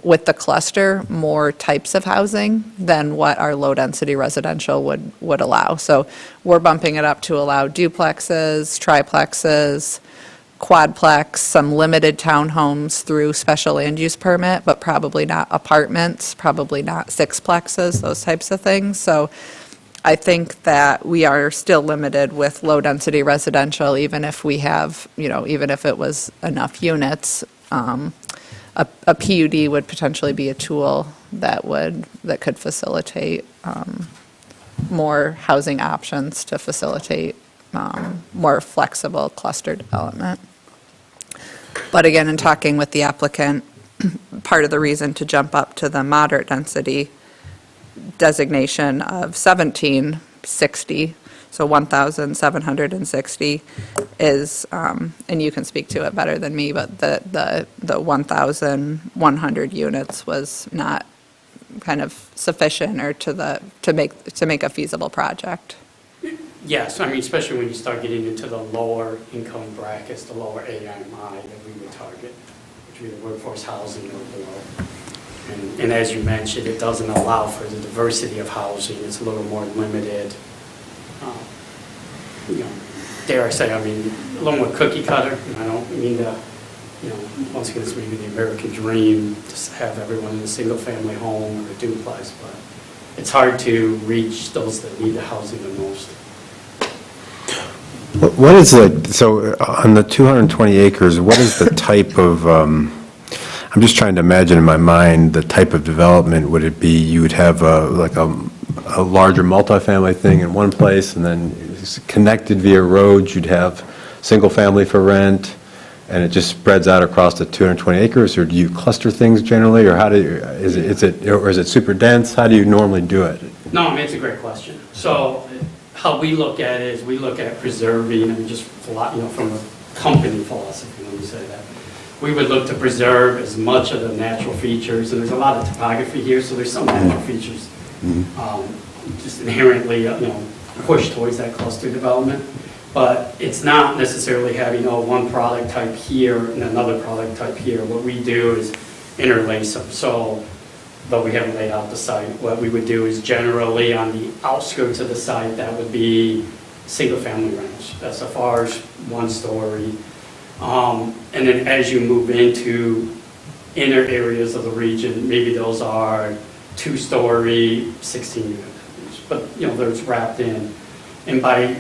with the cluster, more types of housing than what our low-density residential would allow. So we're bumping it up to allow duplexes, triplexes, quadplex, some limited townhomes through special land use permit, but probably not apartments, probably not sixplexes, those types of things. So I think that we are still limited with low-density residential, even if we have, even if it was enough units. A PUD would potentially be a tool that could facilitate more housing options to facilitate more flexible cluster development. But again, in talking with the applicant, part of the reason to jump up to the moderate density designation of 1760, so 1,760 is, and you can speak to it better than me, but the 1,100 units was not kind of sufficient or to make a feasible project. Yes, I mean, especially when you start getting into the lower income brackets, the lower AMI that we would target, which would be the workforce housing or below. And as you mentioned, it doesn't allow for the diversity of housing. It's a little more limited, dare I say, I mean, along with cookie cutter, and I don't mean to, once again, it's maybe the American dream, just to have everyone in a single-family home or a duplex, but it's hard to reach those that need the housing the most. What is so on the 220 acres, what is the type of, I'm just trying to imagine in my mind, the type of development, would it be, you would have like a larger multifamily thing in one place, and then it's connected via roads, you'd have single-family for rent, and it just spreads out across the 220 acres, or do you cluster things generally, or how do you, is it super dense? How do you normally do it? No, I mean, it's a great question. So how we look at it is we look at preserving, I mean, just from a company philosophy, let me say that. We would look to preserve as much of the natural features, and there's a lot of topography here, so there's some natural features just inherently, push towards that cluster development. But it's not necessarily having, one product type here and another product type here. What we do is interlace them. So, though we haven't laid out the site, what we would do is generally on the outskirts of the site, that would be single-family rentals. That's as far as one story. And then as you move into inner areas of the region, maybe those are 2-story, 16 units. But, there's wrapped in. And by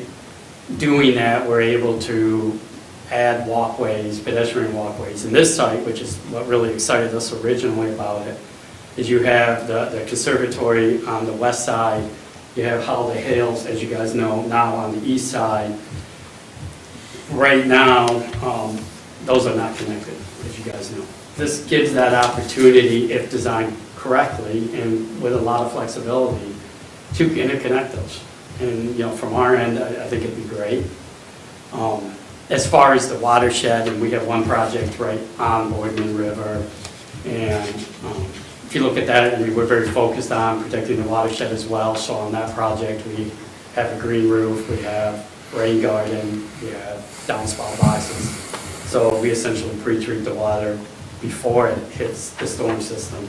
doing that, we're able to add walkways, pedestrian walkways. And this site, which is what really excited us originally about it, is you have the conservatory on the west side, you have Holiday Hills, as you guys know, now on the east side. Right now, those are not connected, as you guys know. This gives that opportunity, if designed correctly and with a lot of flexibility, to interconnect those. And, from our end, I think it'd be great. As far as the watershed, and we have one project right on Boardman River, and if you look at that, we're very focused on protecting the watershed as well. So on that project, we have a green roof, we have rain garden, we have downspout boxes. So we essentially pre-treat the water before it hits the storm system.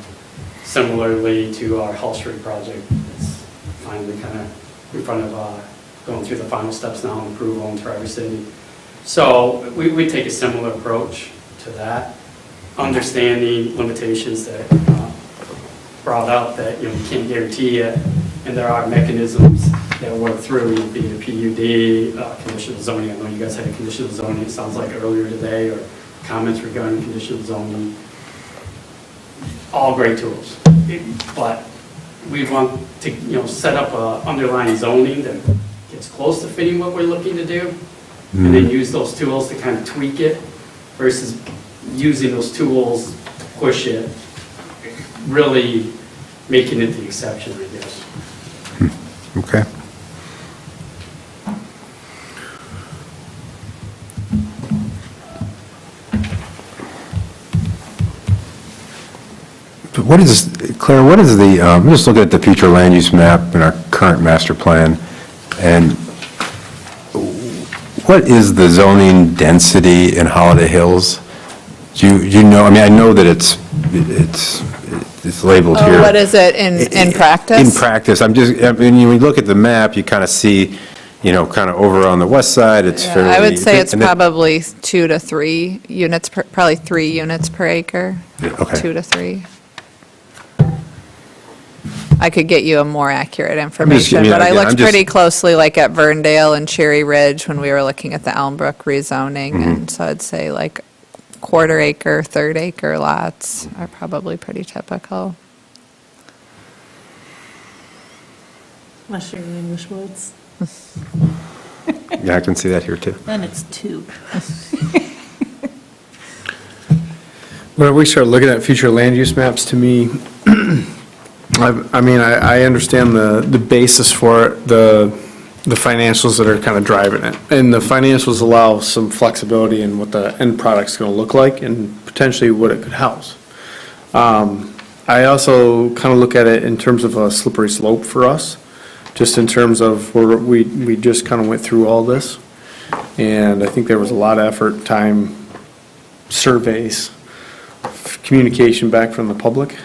Similarly to our Hull Street project, it's finally kind of in front of going through the final steps now on approval in Traverse City. So we take a similar approach to that, understanding limitations that brought up that you can't guarantee it, and there are mechanisms that work through, be it PUD, conditional zoning. I know you guys had a conditional zoning, it sounds like earlier today, or comments regarding conditional zoning. All great tools, but we want to set up a underlying zoning that gets close to fitting what we're looking to do, and then use those tools to kind of tweak it versus using those tools to push it, really making it the exception, I guess. Okay. What is, Claire, what is the, I'm just looking at the future land use map in our current master plan, and what is the zoning density in Holiday Hills? Do you know, I mean, I know that it's labeled here. Oh, what is it in practice? In practice, I mean, when you look at the map, you kind of see, kind of over on the west side, it's fairly. I would say it's and then- probably 2 to 3 units, probably 3 units per acre. Okay. 2 to 3. I could get you a more accurate information, but I again, looked I'm just- pretty closely like at Verndale and Cherry Ridge when we were looking at the Elmbrook rezoning, and so I'd say like 1/4 acre, 1/3 acre lots are probably pretty typical. Unless you're in English Woods, Yeah, I can see that here, too. then it's 2. When we start looking at future land use maps, to me, I understand the basis for it, the financials that are kind of driving it. And the financials allow some flexibility in what the end product's going to look like and potentially what it could house. I also kind of look at it in terms of a slippery slope for us, just in terms of where we just kind of went through all this. And I think there was a lot of effort, time, surveys, communication back from the public.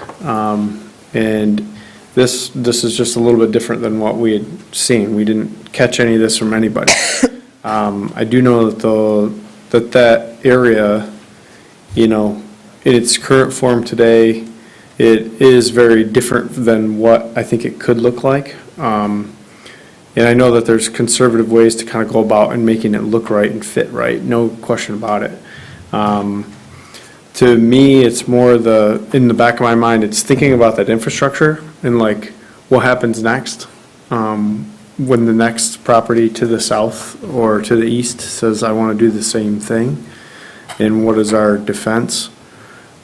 And this is just a little bit different than what we had seen. We didn't catch any of this from anybody. I do know that that area, you know, in its current form today, it is very different than what I think it could look like. And I know that there's conservative ways to kind of go about and making it look right and fit right, no question about it. To me, it's more in the back of my mind, it's thinking about that infrastructure and like what happens next. When the next property to the south or to the east says, I want to do the same thing, and what is our defense?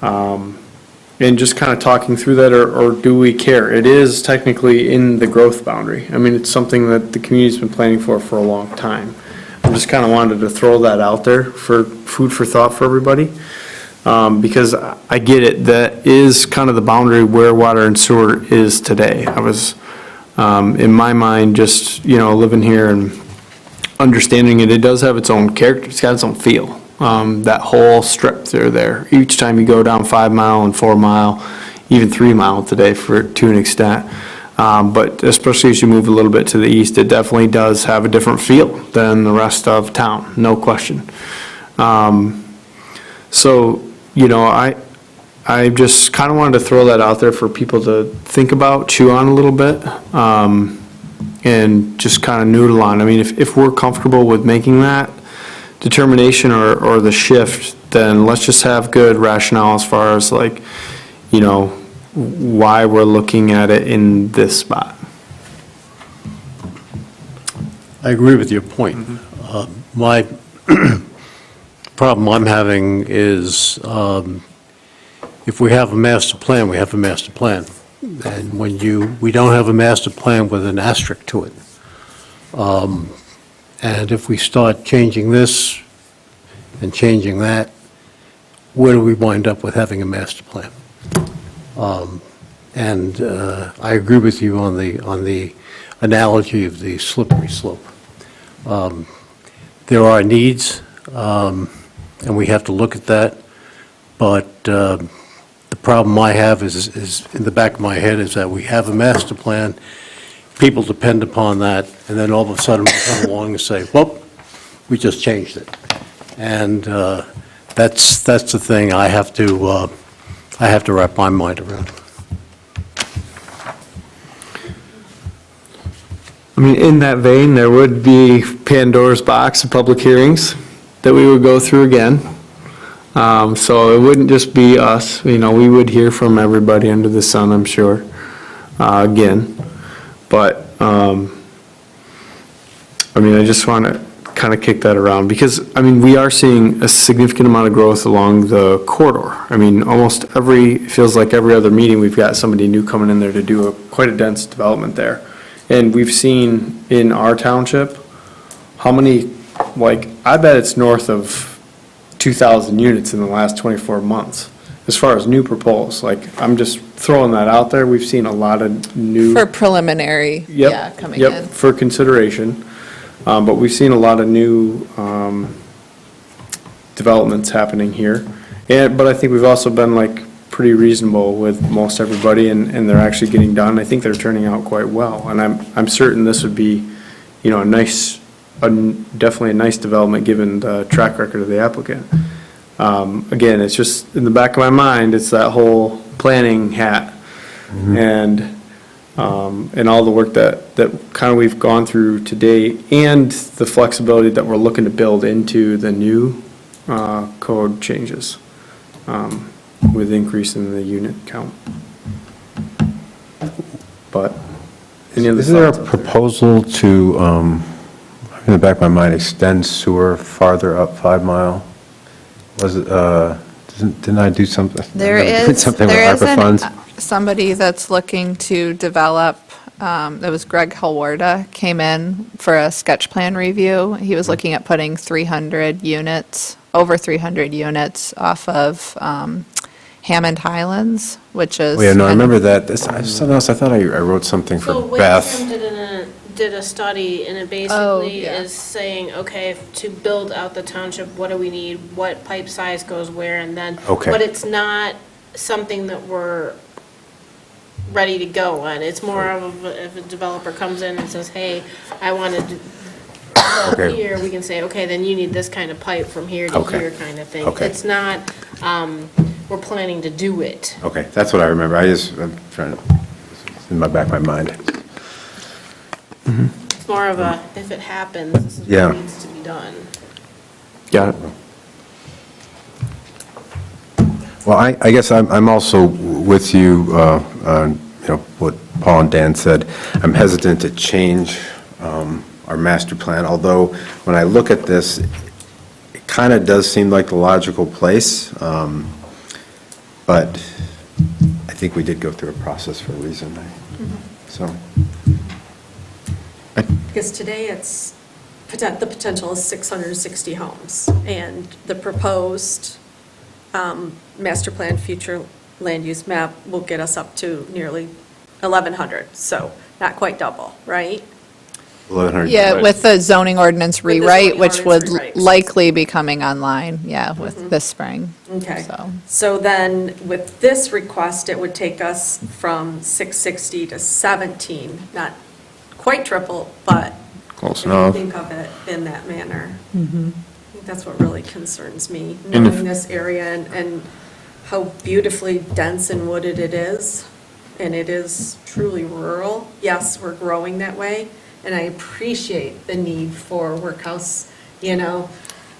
And just kind of talking through that, or do we care? It is technically in the growth boundary. I mean, it's something that the community's been planning for a long time. I just kind of wanted to throw that out there for food for thought for everybody. Because I get it, that is kind of the boundary where water and sewer is today. I was, in my mind, just, you know, living here and understanding it, it does have its own character, it's got its own feel. That whole strip through there, each time you go down 5 Mile and 4 Mile, even 3 Mile today to an extent. But especially as you move a little bit to the east, it definitely does have a different feel than the rest of town, no question. So, you know, I just kind of wanted to throw that out there for people to think about, chew on a little bit, and just kind of noodle on. I mean, if we're comfortable with making that determination or the shift, then let's just have good rationale as far as like, you know, why we're looking at it in this spot. I agree with your point. My problem I'm having is, if we have a master plan, we have a master plan. And when we don't have a master plan with an asterisk to it. And if we start changing this and changing that, where do we wind up with having a master plan? And I agree with you on the analogy of the slippery slope. There are needs, and we have to look at that, but the problem I have is in the back of my head is that we have a master plan, people depend upon that, and then all of a sudden we come along and say, well, we just changed it. And that's the thing I have to wrap my mind around. I mean, in that vein, there would be Pandora's box of public hearings that we would go through again. So it wouldn't just be us, you know, we would hear from everybody under the sun, I'm sure, again. But, I mean, I just want to kind of kick that around because, I mean, we are seeing a significant amount of growth along the corridor. I mean, feels like every other meeting, we've got somebody new coming in there to do quite a dense development there. And we've seen in our township, how many, like, I bet it's north of 2,000 units in the last 24 months, as far as new proposals. Like, I'm just throwing that out there. We've seen a lot of new. For preliminary, Yep, yeah, coming yep, in. for consideration. But we've seen a lot of new developments happening here. But I think we've also been like pretty reasonable with most everybody, and they're actually getting done. I think they're turning out quite well. And I'm certain this would be, you know, definitely a nice development given the track record of the applicant. Again, it's just in the back of my mind, it's that whole planning hat. And all the work that kind of we've gone through to date, and the flexibility that we're looking to build into the new code changes with increase in the unit count. But any other Is there a thoughts out there? proposal to, in the back of my mind, extend sewer farther up 5 Mile? Was it, didn't I do something? There Did is, something with there is ARPA funds? somebody that's looking to develop, that was Greg Halwarda, came in for a sketch plan review. He was looking at putting 300 units, over 300 units off of Hammond Highlands, which is. Oh, yeah, no, I remember that. Something else, I thought I wrote something So for Beth. Windham did a study, and it Oh, basically yeah. is saying, okay, to build out the township, what do we need? What pipe size goes where, and then. Okay. But it's not something that we're ready to go on. It's more of if a developer comes in and says, hey, I want to So Okay. here, we can say, okay, then you need this kind of pipe from here to Okay. here kind of thing. Okay. It's not, we're planning to do it. Okay, that's what I remember. I'm trying to, it's in my back of my mind. It's more of a, if it happens, this is Yeah. what needs to be done. Got it. Well, I guess I'm also with you, on, what Paul and Dan said. I'm hesitant to change our master plan, although when I look at this, it kind of does seem like the logical place, but I think we did go through a process for a reason, so. Because today it's, the potential is 660 homes, and the proposed master plan future land use map will get us up to nearly 1,100, so not quite double, right? 1,100. Yeah, with the zoning ordinance With the rewrite, zoning which would ordinance rewrite. likely be coming online, with this spring. Okay, So- so then with this request, it would take us from 660 to 17, not quite triple, but Close if you enough. think of it in that manner. I think that's what really concerns me, And if- knowing this area and how beautifully dense and wooded it is, and it is truly rural. Yes, we're growing that way, and I appreciate the need for workhouse,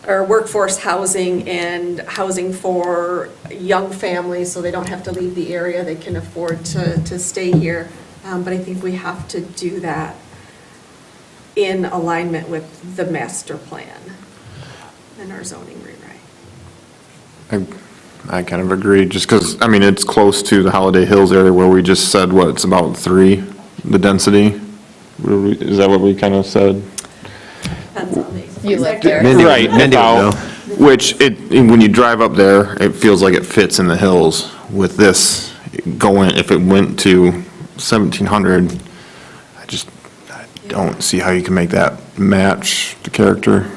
or workforce housing and housing for young families, so they don't have to leave the area, they can afford to stay here. But I think we have to do that in alignment with the master plan and our zoning rewrite. I kind of agree, just because, it's close to the Holiday Hills area where we just said, it's about 3, the density? Is that what we kind of said? Depends on the. You live there. Right, Mindy would about, know. which when you drive up there, it feels like it fits in the hills. With this going, if it went to 1,700, I don't see how you can make that match the character.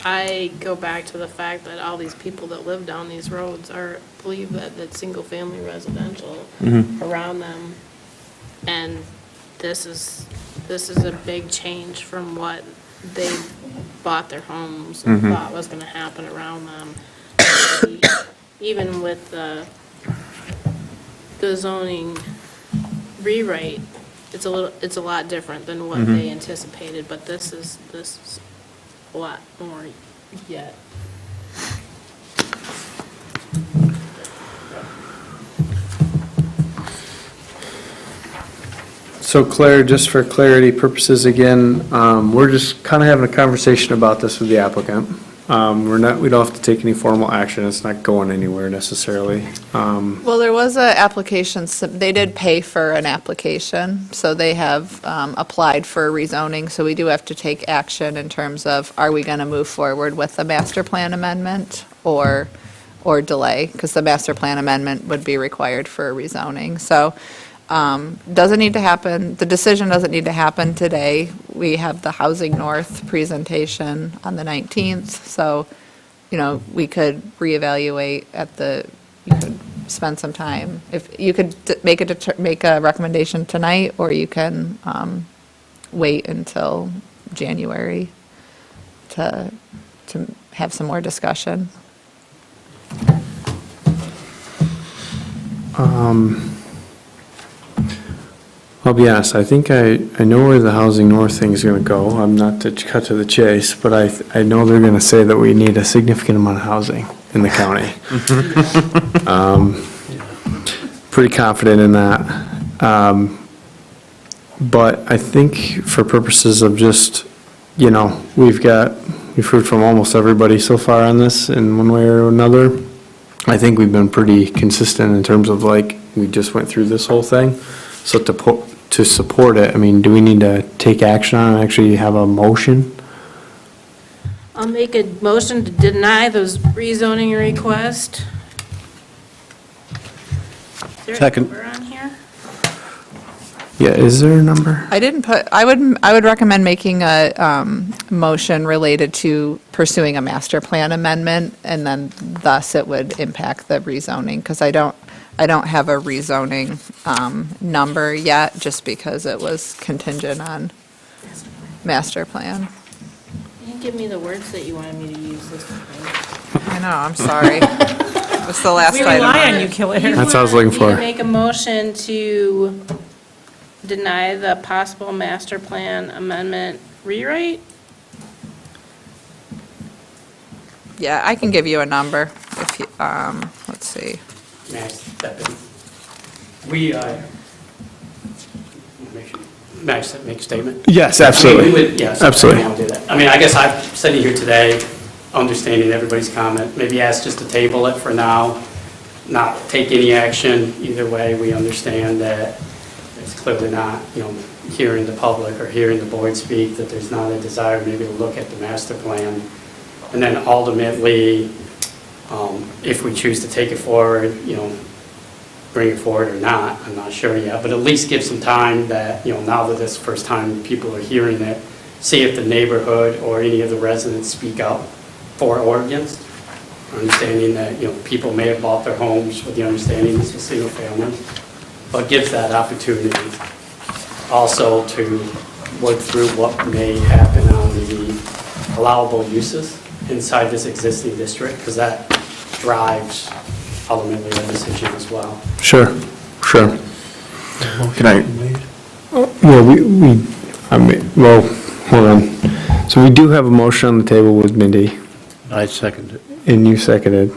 I go back to the fact that all these people that live down these roads believe that it's single-family residential around them. And this is a big change from what they bought their homes and thought was gonna happen around them. Even with the zoning rewrite, it's a lot different than what they anticipated, but this is a lot more yet. So Claire, just for clarity purposes again, we're just kind of having a conversation about this with the applicant. We don't have to take any formal action, it's not going anywhere necessarily. Well, there was a application, they did pay for an application, so they have applied for rezoning, so we do have to take action in terms of, are we going to move forward with the master plan amendment or delay? Because the master plan amendment would be required for a rezoning. So doesn't need to happen, the decision doesn't need to happen today. We have the Housing North presentation on the 19th, so, we could reevaluate you could spend some time. If you could make a recommendation tonight, or you can wait until January to have some more discussion. I'll be honest, I think I know where the Housing North thing is going to go. I'm not to cut to the chase, but I know they're going to say that we need a significant amount of housing in the county. Pretty confident in that. But I think for purposes of just, we've heard from almost everybody so far on this in one way or another. I think we've been pretty consistent in terms of we just went through this whole thing. So to support it, do we need to take action on it, actually have a motion? I'll make a motion to deny those rezoning request. Is there a Second. number on here? Yeah, is there a number? I would recommend making a motion related to pursuing a master plan amendment, and then thus it would impact the rezoning, because I don't have a rezoning number yet, just because it was contingent on master plan. You didn't give me the words that you wanted me to use this time. I know, I'm sorry. It's the last We item. rely on you, Claire. That's what I was looking You want for. me to make a motion to deny the possible master plan amendment rewrite? Yeah, I can give you a number if you, let's see. May I step in? We, may I make a statement? Yes, We absolutely. would- Yes. Absolutely. I'll do that. I mean, I guess I'm sitting here today, understanding everybody's comment, maybe ask just to table it for now, not take any action. Either way, we understand that it's clearly not, hearing the public or hearing the board speak, that there's not a desire maybe to look at the master plan. And then ultimately, if we choose to take it forward, bring it forward or not, I'm not sure yet, but at least give some time that, now that this is the first time people are hearing it, see if the neighborhood or any of the residents speak up for or against, understanding that, people may have bought their homes with the understanding this is single family, but gives that opportunity also to work through what may happen on the allowable uses inside this existing district, because that drives ultimately the decision as well. Sure, sure. Can I, Well, well, hold on. So we do have a motion on the table with Mindy, I second it. and you seconded.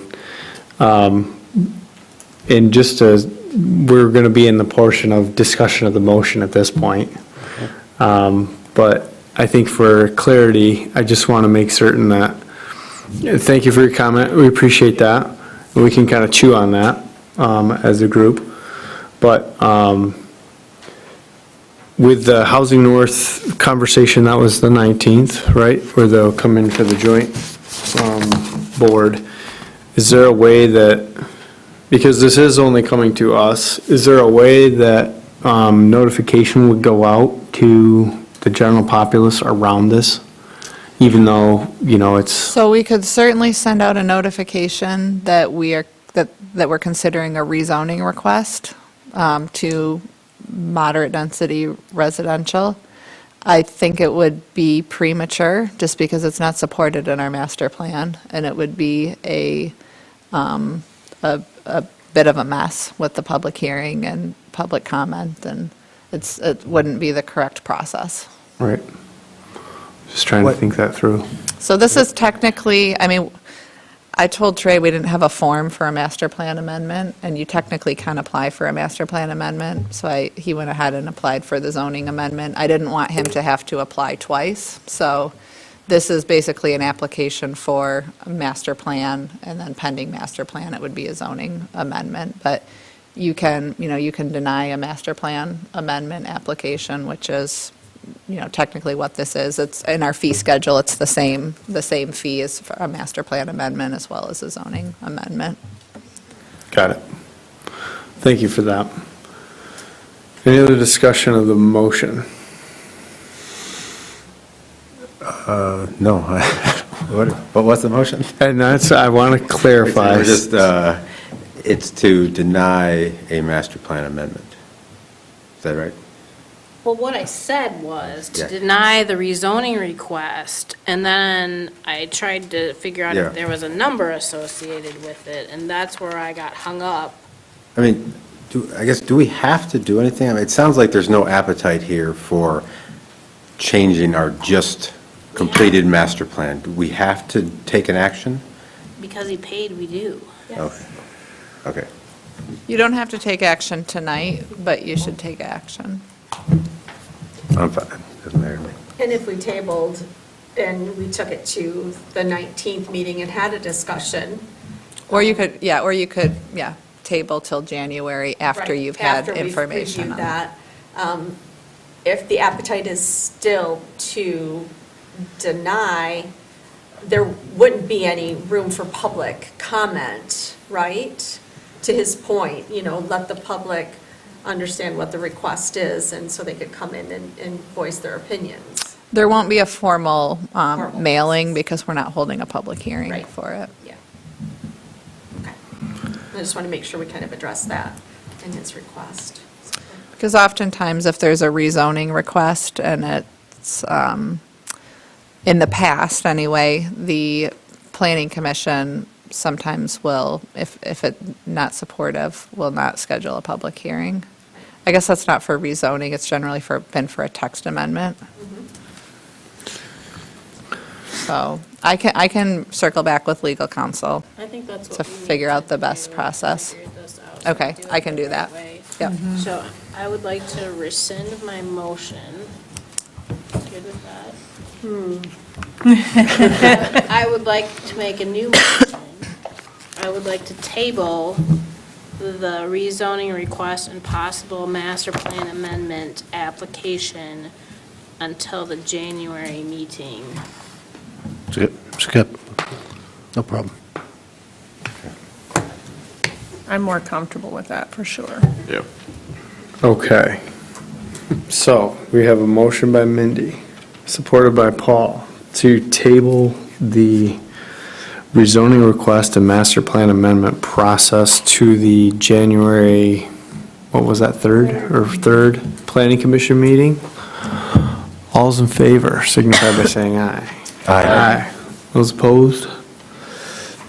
And just as, we're going to be in the portion of discussion of the motion at this point. But I think for clarity, I just want to make certain that, thank you for your comment, we appreciate that. We can kind of chew on that as a group. But with the Housing North conversation, that was the 19th, right? Where they'll come in for the joint board. Is there a way that, because this is only coming to us, is there a way that notification would go out to the general populace around this? Even though, it's, So we could certainly send out a notification that we're considering a rezoning request to moderate density residential. I think it would be premature, just because it's not supported in our master plan, and it would be a bit of a mess with the public hearing and public comment, and it wouldn't be the correct process. right? Just trying to think that through. So this is technically, I told Trey we didn't have a form for a master plan amendment, and you technically can apply for a master plan amendment, so he went ahead and applied for the zoning amendment. I didn't want him to have to apply twice, so this is basically an application for a master plan, and then pending master plan, it would be a zoning amendment. But you can deny a master plan amendment application, which is, technically what this is. It's in our fee schedule, it's the same fee as for a master plan amendment as well as a zoning amendment. Got it. Thank you for that. Any other discussion of the motion? No. What was the motion? And that's, I want to clarify. We're just, it's to deny a master plan amendment. Is that right? Well, what I said was to Yeah. deny the rezoning request, and then I tried to figure out Yeah. if there was a number associated with it, and that's where I got hung up. I mean, do we have to do anything? I mean, it sounds like there's no appetite here for changing our just completed master plan. Do we have to take an action? Because he paid, we do. Okay. Okay. You don't have to take action tonight, but you should take action. I'm fine. Doesn't matter to me. And if we tabled and we took it to the 19th meeting and had a discussion. Or you could, table till January after you've had information After we've on reviewed it. that. If the appetite is still to deny, there wouldn't be any room for public comment, right? To his point, let the public understand what the request is, and so they could come in and voice their opinions. There won't be a formal mailing because we're not holding a public hearing Right. for it. Yeah. Okay. I just want to make sure we kind of address that in his request. Because oftentimes if there's a rezoning request and it's, in the past anyway, the planning commission sometimes will, if it's not supportive, will not schedule a public hearing. I guess that's not for rezoning, it's generally been for a text amendment. So I can circle back with legal counsel. I think that's what To we need figure out the do best to process. figure this out, so Okay, we do I it can the do that. right way. Yep. So I would like to rescind my motion. Good with that? I would like to make a new motion. I would like to table the rezoning request and possible master plan amendment application until the January meeting. Skip. No problem. I'm more comfortable with that, for sure. Yep. Okay. So we have a motion by Mindy, supported by Paul, to table the rezoning request and master plan amendment process to the January, what was that, third planning commission meeting? All's in favor, signify by saying aye. Aye. Those opposed?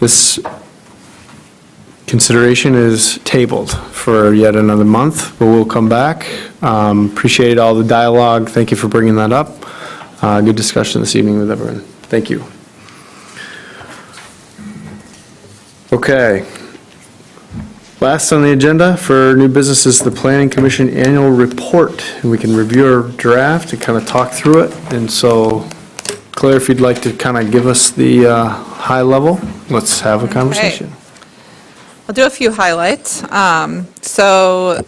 This consideration is tabled for yet another month, but we'll come back. Appreciate all the dialogue. Thank you for bringing that up. Good discussion this evening with everyone. Thank you. Okay. Last on the agenda for new business is the Planning Commission Annual Report. And we can review our draft and kind of talk through it. And so, Claire, if you'd like to kind of give us the high level, let's have a conversation. I'll do a few highlights. So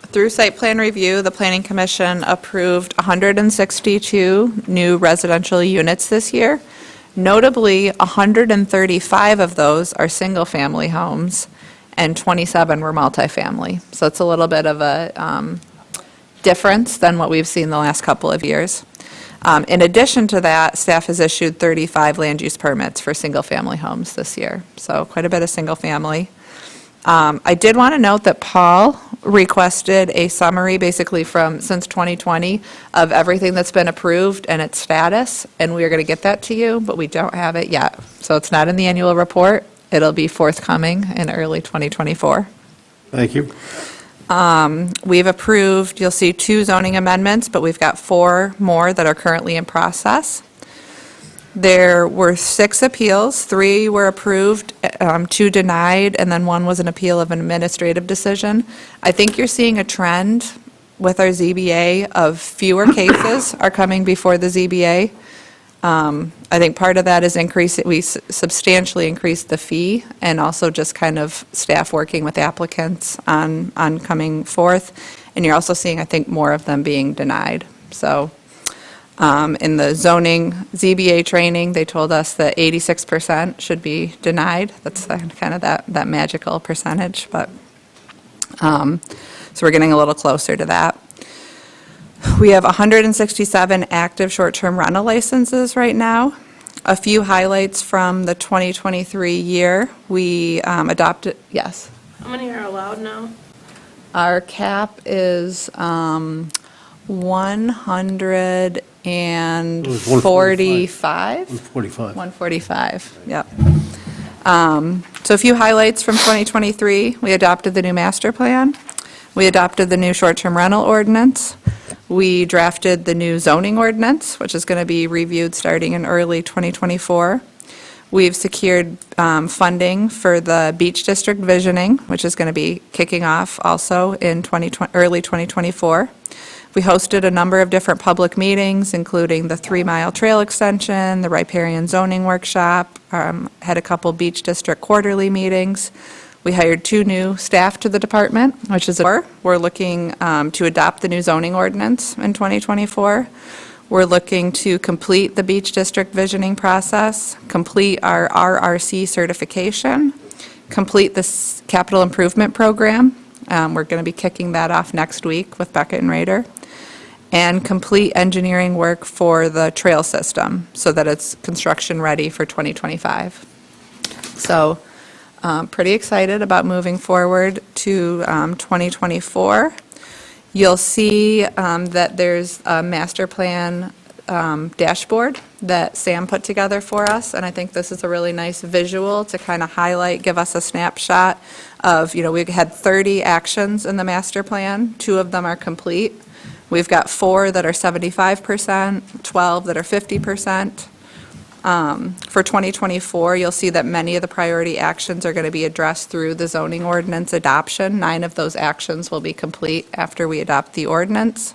through site plan review, the Planning Commission approved 162 new residential units this year. Notably, 135 of those are single-family homes and 27 were multifamily. So it's a little bit of a difference than what we've seen the last couple of years. In addition to that, staff has issued 35 land use permits for single-family homes this year. So quite a bit of single-family. I did want to note that Paul requested a summary, basically since 2020, of everything that's been approved and its status, and we are going to get that to you, but we don't have it yet. So it's not in the annual report. It'll be forthcoming in early 2024. Thank you. We've approved, you'll see 2 zoning amendments, but we've got 4 more that are currently in process. There were 6 appeals, 3 were approved, 2 denied, and then 1 was an appeal of an administrative decision. I think you're seeing a trend with our ZBA of fewer cases are coming before the ZBA. I think part of that is we substantially increased the fee, and also just kind of staff working with applicants on coming forth. And you're also seeing, I think, more of them being denied. So in the zoning ZBA training, they told us that 86% should be denied. That's kind of that magical percentage, but, so we're getting a little closer to that. We have 167 active short-term rental licenses right now. A few highlights from the 2023 year. We adopted, yes. How many are allowed now? Our cap is 145? 145. 145, yep. So a few highlights from 2023. We adopted the new master plan. We adopted the new short-term rental ordinance. We drafted the new zoning ordinance, which is going to be reviewed starting in early 2024. We've secured funding for the Beach District visioning, which is going to be kicking off also in early 2024. We hosted a number of different public meetings, including the 3-mile trail extension, the riparian zoning workshop, had a couple Beach District quarterly meetings. We hired 2 new staff to the department, which is we're looking to adopt the new zoning ordinance in 2024. We're looking to complete the Beach District visioning process, complete our RRC certification, complete this capital improvement program. We're going to be kicking that off next week with Beckett and Rader. And complete engineering work for the trail system so that it's construction ready for 2025. So pretty excited about moving forward to 2024. You'll see that there's a master plan dashboard that Sam put together for us, and I think this is a really nice visual to kind of highlight, give us a snapshot of, we had 30 actions in the master plan, 2 of them are complete. We've got 4 that are 75%, 12 that are 50%. For 2024, you'll see that many of the priority actions are going to be addressed through the zoning ordinance adoption. 9 of those actions will be complete after we adopt the ordinance.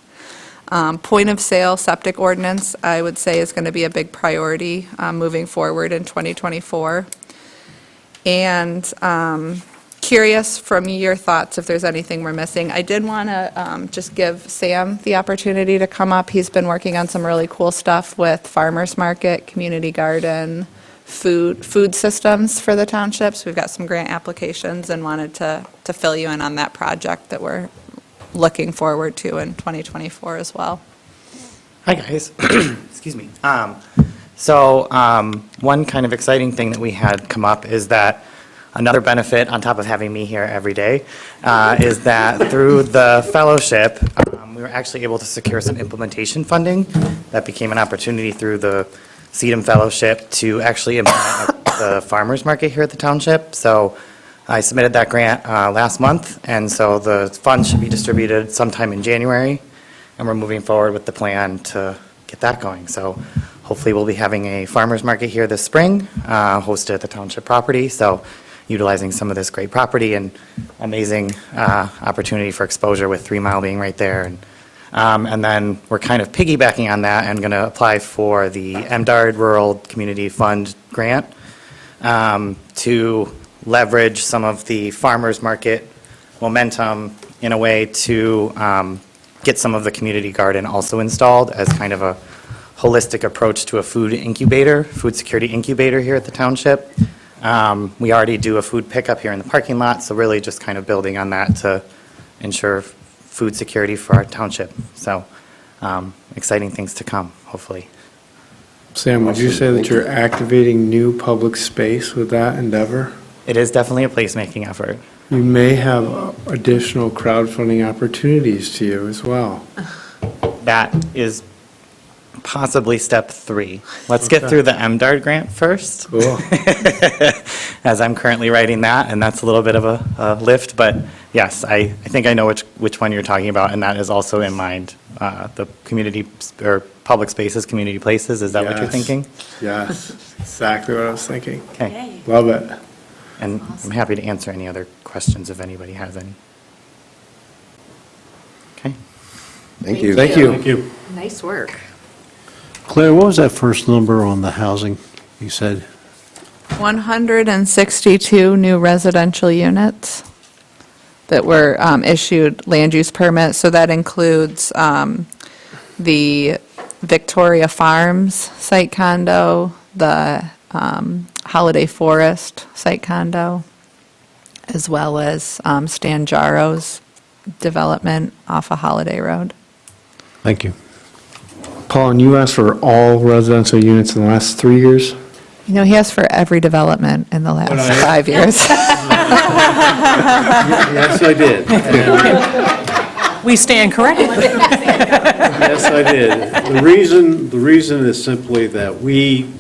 Point of sale septic ordinance, I would say, is going to be a big priority moving forward in 2024. And curious from your thoughts if there's anything we're missing. I did want to just give Sam the opportunity to come up. He's been working on some really cool stuff with farmers market, community garden, food systems for the townships. We've got some grant applications and wanted to fill you in on that project that we're looking forward to in 2024 as well. Hi, guys. Excuse me. So one kind of exciting thing that we had come up is that another benefit on top of having me here every day is that through the fellowship, we were actually able to secure some implementation funding that became an opportunity through the CEDAM Fellowship to actually implement the farmers market here at the township. So I submitted that grant last month, and so the funds should be distributed sometime in January, and we're moving forward with the plan to get that going. So hopefully we'll be having a farmers market here this spring, hosted at the township property, so utilizing some of this great property and amazing opportunity for exposure with 3 Mile being right there. And then we're kind of piggybacking on that and going to apply for the MDARD Rural Community Fund grant to leverage some of the farmers market momentum in a way to get some of the community garden also installed as kind of a holistic approach to a food security incubator here at the township. We already do a food pickup here in the parking lot, so really just kind of building on that to ensure food security for our township. So exciting things to come, hopefully. Sam, would you say that you're activating new public space with that endeavor? It is definitely a placemaking effort. You may have additional crowdfunding opportunities to you as well. That is possibly step 3. Let's get through the MDARD grant first. Cool. As I'm currently writing that, and that's a little bit of a lift, but yes, I think I know which one you're talking about, and that is also in mind, the community, or public spaces, community places. Is that what you're Yes. thinking? Yes, exactly what I was thinking. Okay. Love it. And I'm happy to answer any other questions if anybody has any. Okay. Thank you. Thank you. Thank you. Nice work. Claire, what was that first number on the housing you said? 162 new residential units that were issued land use permits. So that includes the Victoria Farms site condo, the Holiday Forest site condo, as well as Stan Jaro's development off of Holiday Road. Thank you. Paul, and you asked for all residential units in the last 3 years? He asked for every development in the last 5 years. Yes, I did. We stand corrected. Yes, I did. The reason is simply that we,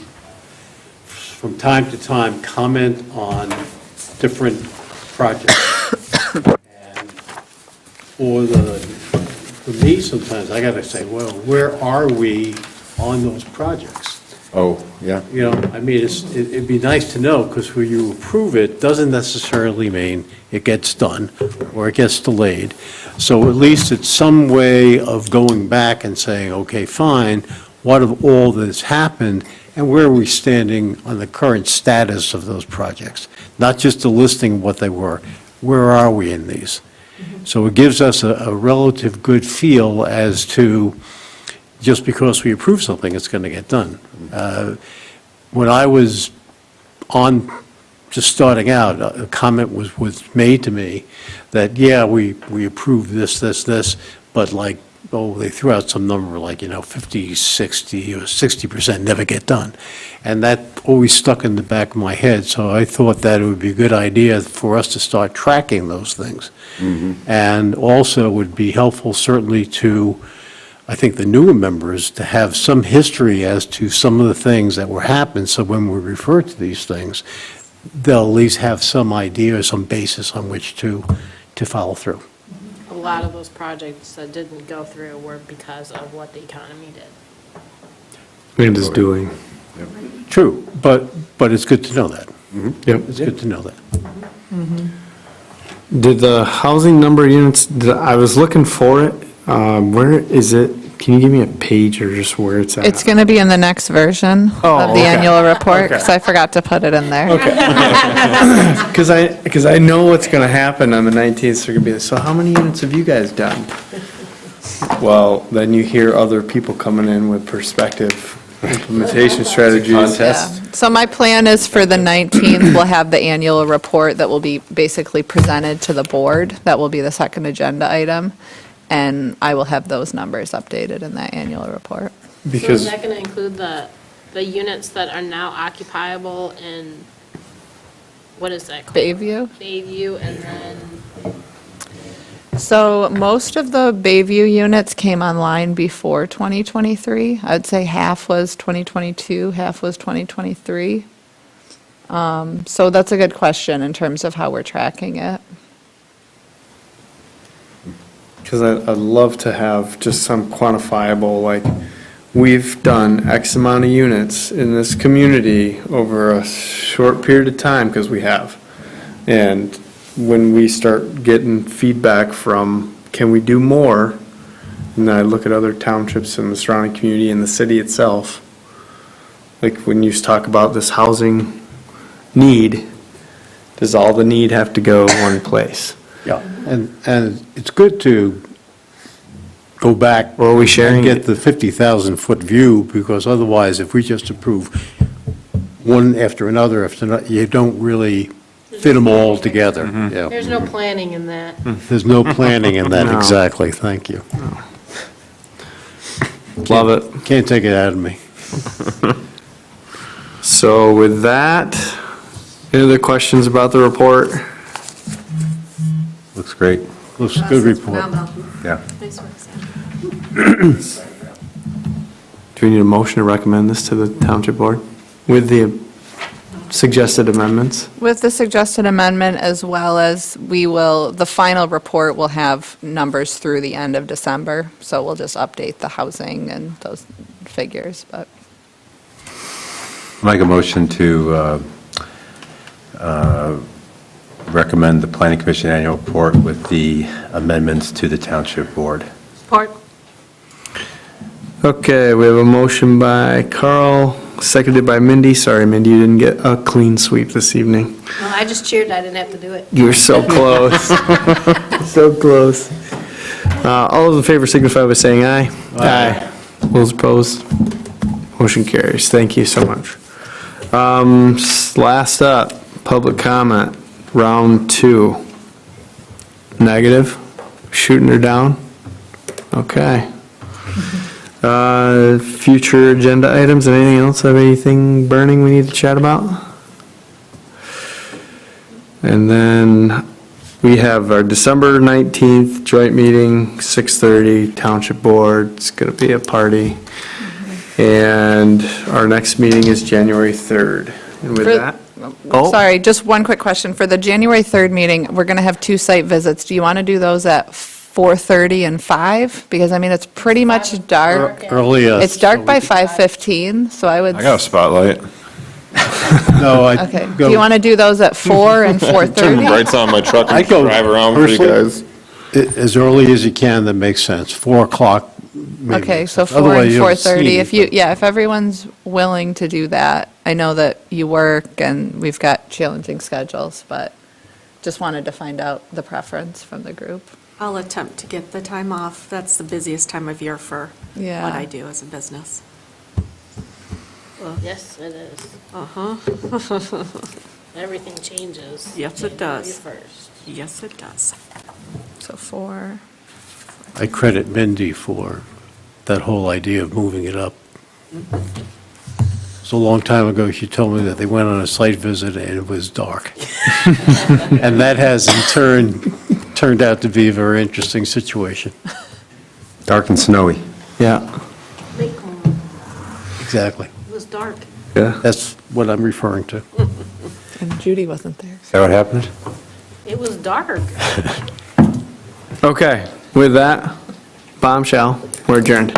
from time to time, comment on different projects. And for me, sometimes, I gotta say, well, where are we on those projects? Oh, yeah. I mean, it'd be nice to know, because when you approve it, doesn't necessarily mean it gets done, or it gets delayed. So at least it's some way of going back and saying, okay, fine, what of all that's happened, and where are we standing on the current status of those projects? Not just a listing of what they were, where are we in these? So it gives us a relative good feel as to, just because we approve something, it's going to get done. When I was just starting out, a comment was made to me that, yeah, we approved this, but like they threw out some number like, 50, 60, or 60% never get done. And that always stuck in the back of my head, so I thought that it would be a good idea for us to start tracking those things. And also would be helpful certainly to, I think, the newer members to have some history as to some of the things that were happening, so when we refer to these things, they'll at least have some idea, or some basis on which to follow through. A lot of those projects that didn't go through were because of what the economy did. And is doing. True, but it's good to know that. Yep. It's good to know that. Did the housing number of units, I was looking for it. Where is it? Can you give me a page or just where it's at? It's going to be in the next version Oh, of the okay. annual report, Okay. because I forgot to put it in there. Because I know what's going to happen on the 19th, so they're going to be like, so how many units have you guys done? Well, then you hear other people coming in with perspective implementation strategies. Yeah. So my plan is for the 19th, we'll have the annual report that will be basically presented to the board. That will be the second agenda item, and I will have those numbers updated in that annual report. So is Because, that going to include the units that are now occupiable in, what is that called? Bayview? Bayview, and then, So most of the Bayview units came online before 2023. I'd say half was 2022, half was 2023. So that's a good question in terms of how we're tracking it. because I'd love to have just some quantifiable, like, we've done X amount of units in this community over a short period of time, because we have. And when we start getting feedback from, can we do more? And then I look at other townships in the surrounding community and the city itself. Like, when you talk about this housing need, does all the need have to go one place? Yeah, and it's good to go back. Or are we sharing and it? get the 50,000-foot view, because otherwise, if we just approve one after another, you don't really fit them all together. Yeah. there's no planning in that. There's no planning in that, No. exactly, thank you. Love it. Can't take it out of me. So with that, any other questions about the report? Looks great. Looks a good report. Yeah. Nice work, Sam. Do we need a motion to recommend this to the township board with the suggested amendments? With the suggested amendment, as well as the final report will have numbers through the end of December, so we'll just update the housing and those figures, but. Make a motion to recommend the Planning Commission annual report with the amendments to the Township Board. Support. Okay, we have a motion by Carl, seconded by Mindy. Sorry, Mindy, you didn't get a clean sweep this evening. Well, I just cheered, I didn't have to do it. You were so close. So close. All those in favor signify by saying aye. Aye. Those opposed? Motion carries. Thank you so much. Last up, public comment, round 2. Negative? Shooting her down? Okay. Future agenda items, and anything else, have anything burning we need to chat about? And then we have our December 19th joint meeting, 6:30, Township Board, it's gonna be a party. And our next meeting is January 3rd. And with For- that, oh, Sorry, just one quick question. For the January 3rd meeting, we're going to have 2 site visits. Do you want to do those at 4:30 and 5? Because, I mean, it's pretty much dark. Earlier. It's dark by 5:15, so I would. I got a spotlight. No, I Okay. go. Do you want to do those at 4 and Turn 4:30? the lights on my truck I and go drive around for you personally- guys. As early as you can, that makes sense. 4 o'clock maybe Okay, makes so sense. 4 Otherwise, and you don't see 4:30. If you, anything. yeah, if everyone's willing to do that. I know that you work and we've got challenging schedules, but just wanted to find out the preference from the group. I'll attempt to get the time off. That's the busiest time of year for Yeah. what I do as a business. Yes, it is. Uh-huh. Everything changes. Yes, it does. January 1st. Yes, it does. So 4. I credit Mindy for that whole idea of moving it up. So a long time ago, she told me that they went on a site visit and it was dark. And that has in turn turned out to be a very interesting situation. Dark and snowy. Yeah, Macomb, Exactly. it was dark. yeah. That's what I'm referring to. And Judy wasn't there. Is that what happened? It was dark. Okay, with that, bombshell, we're adjourned.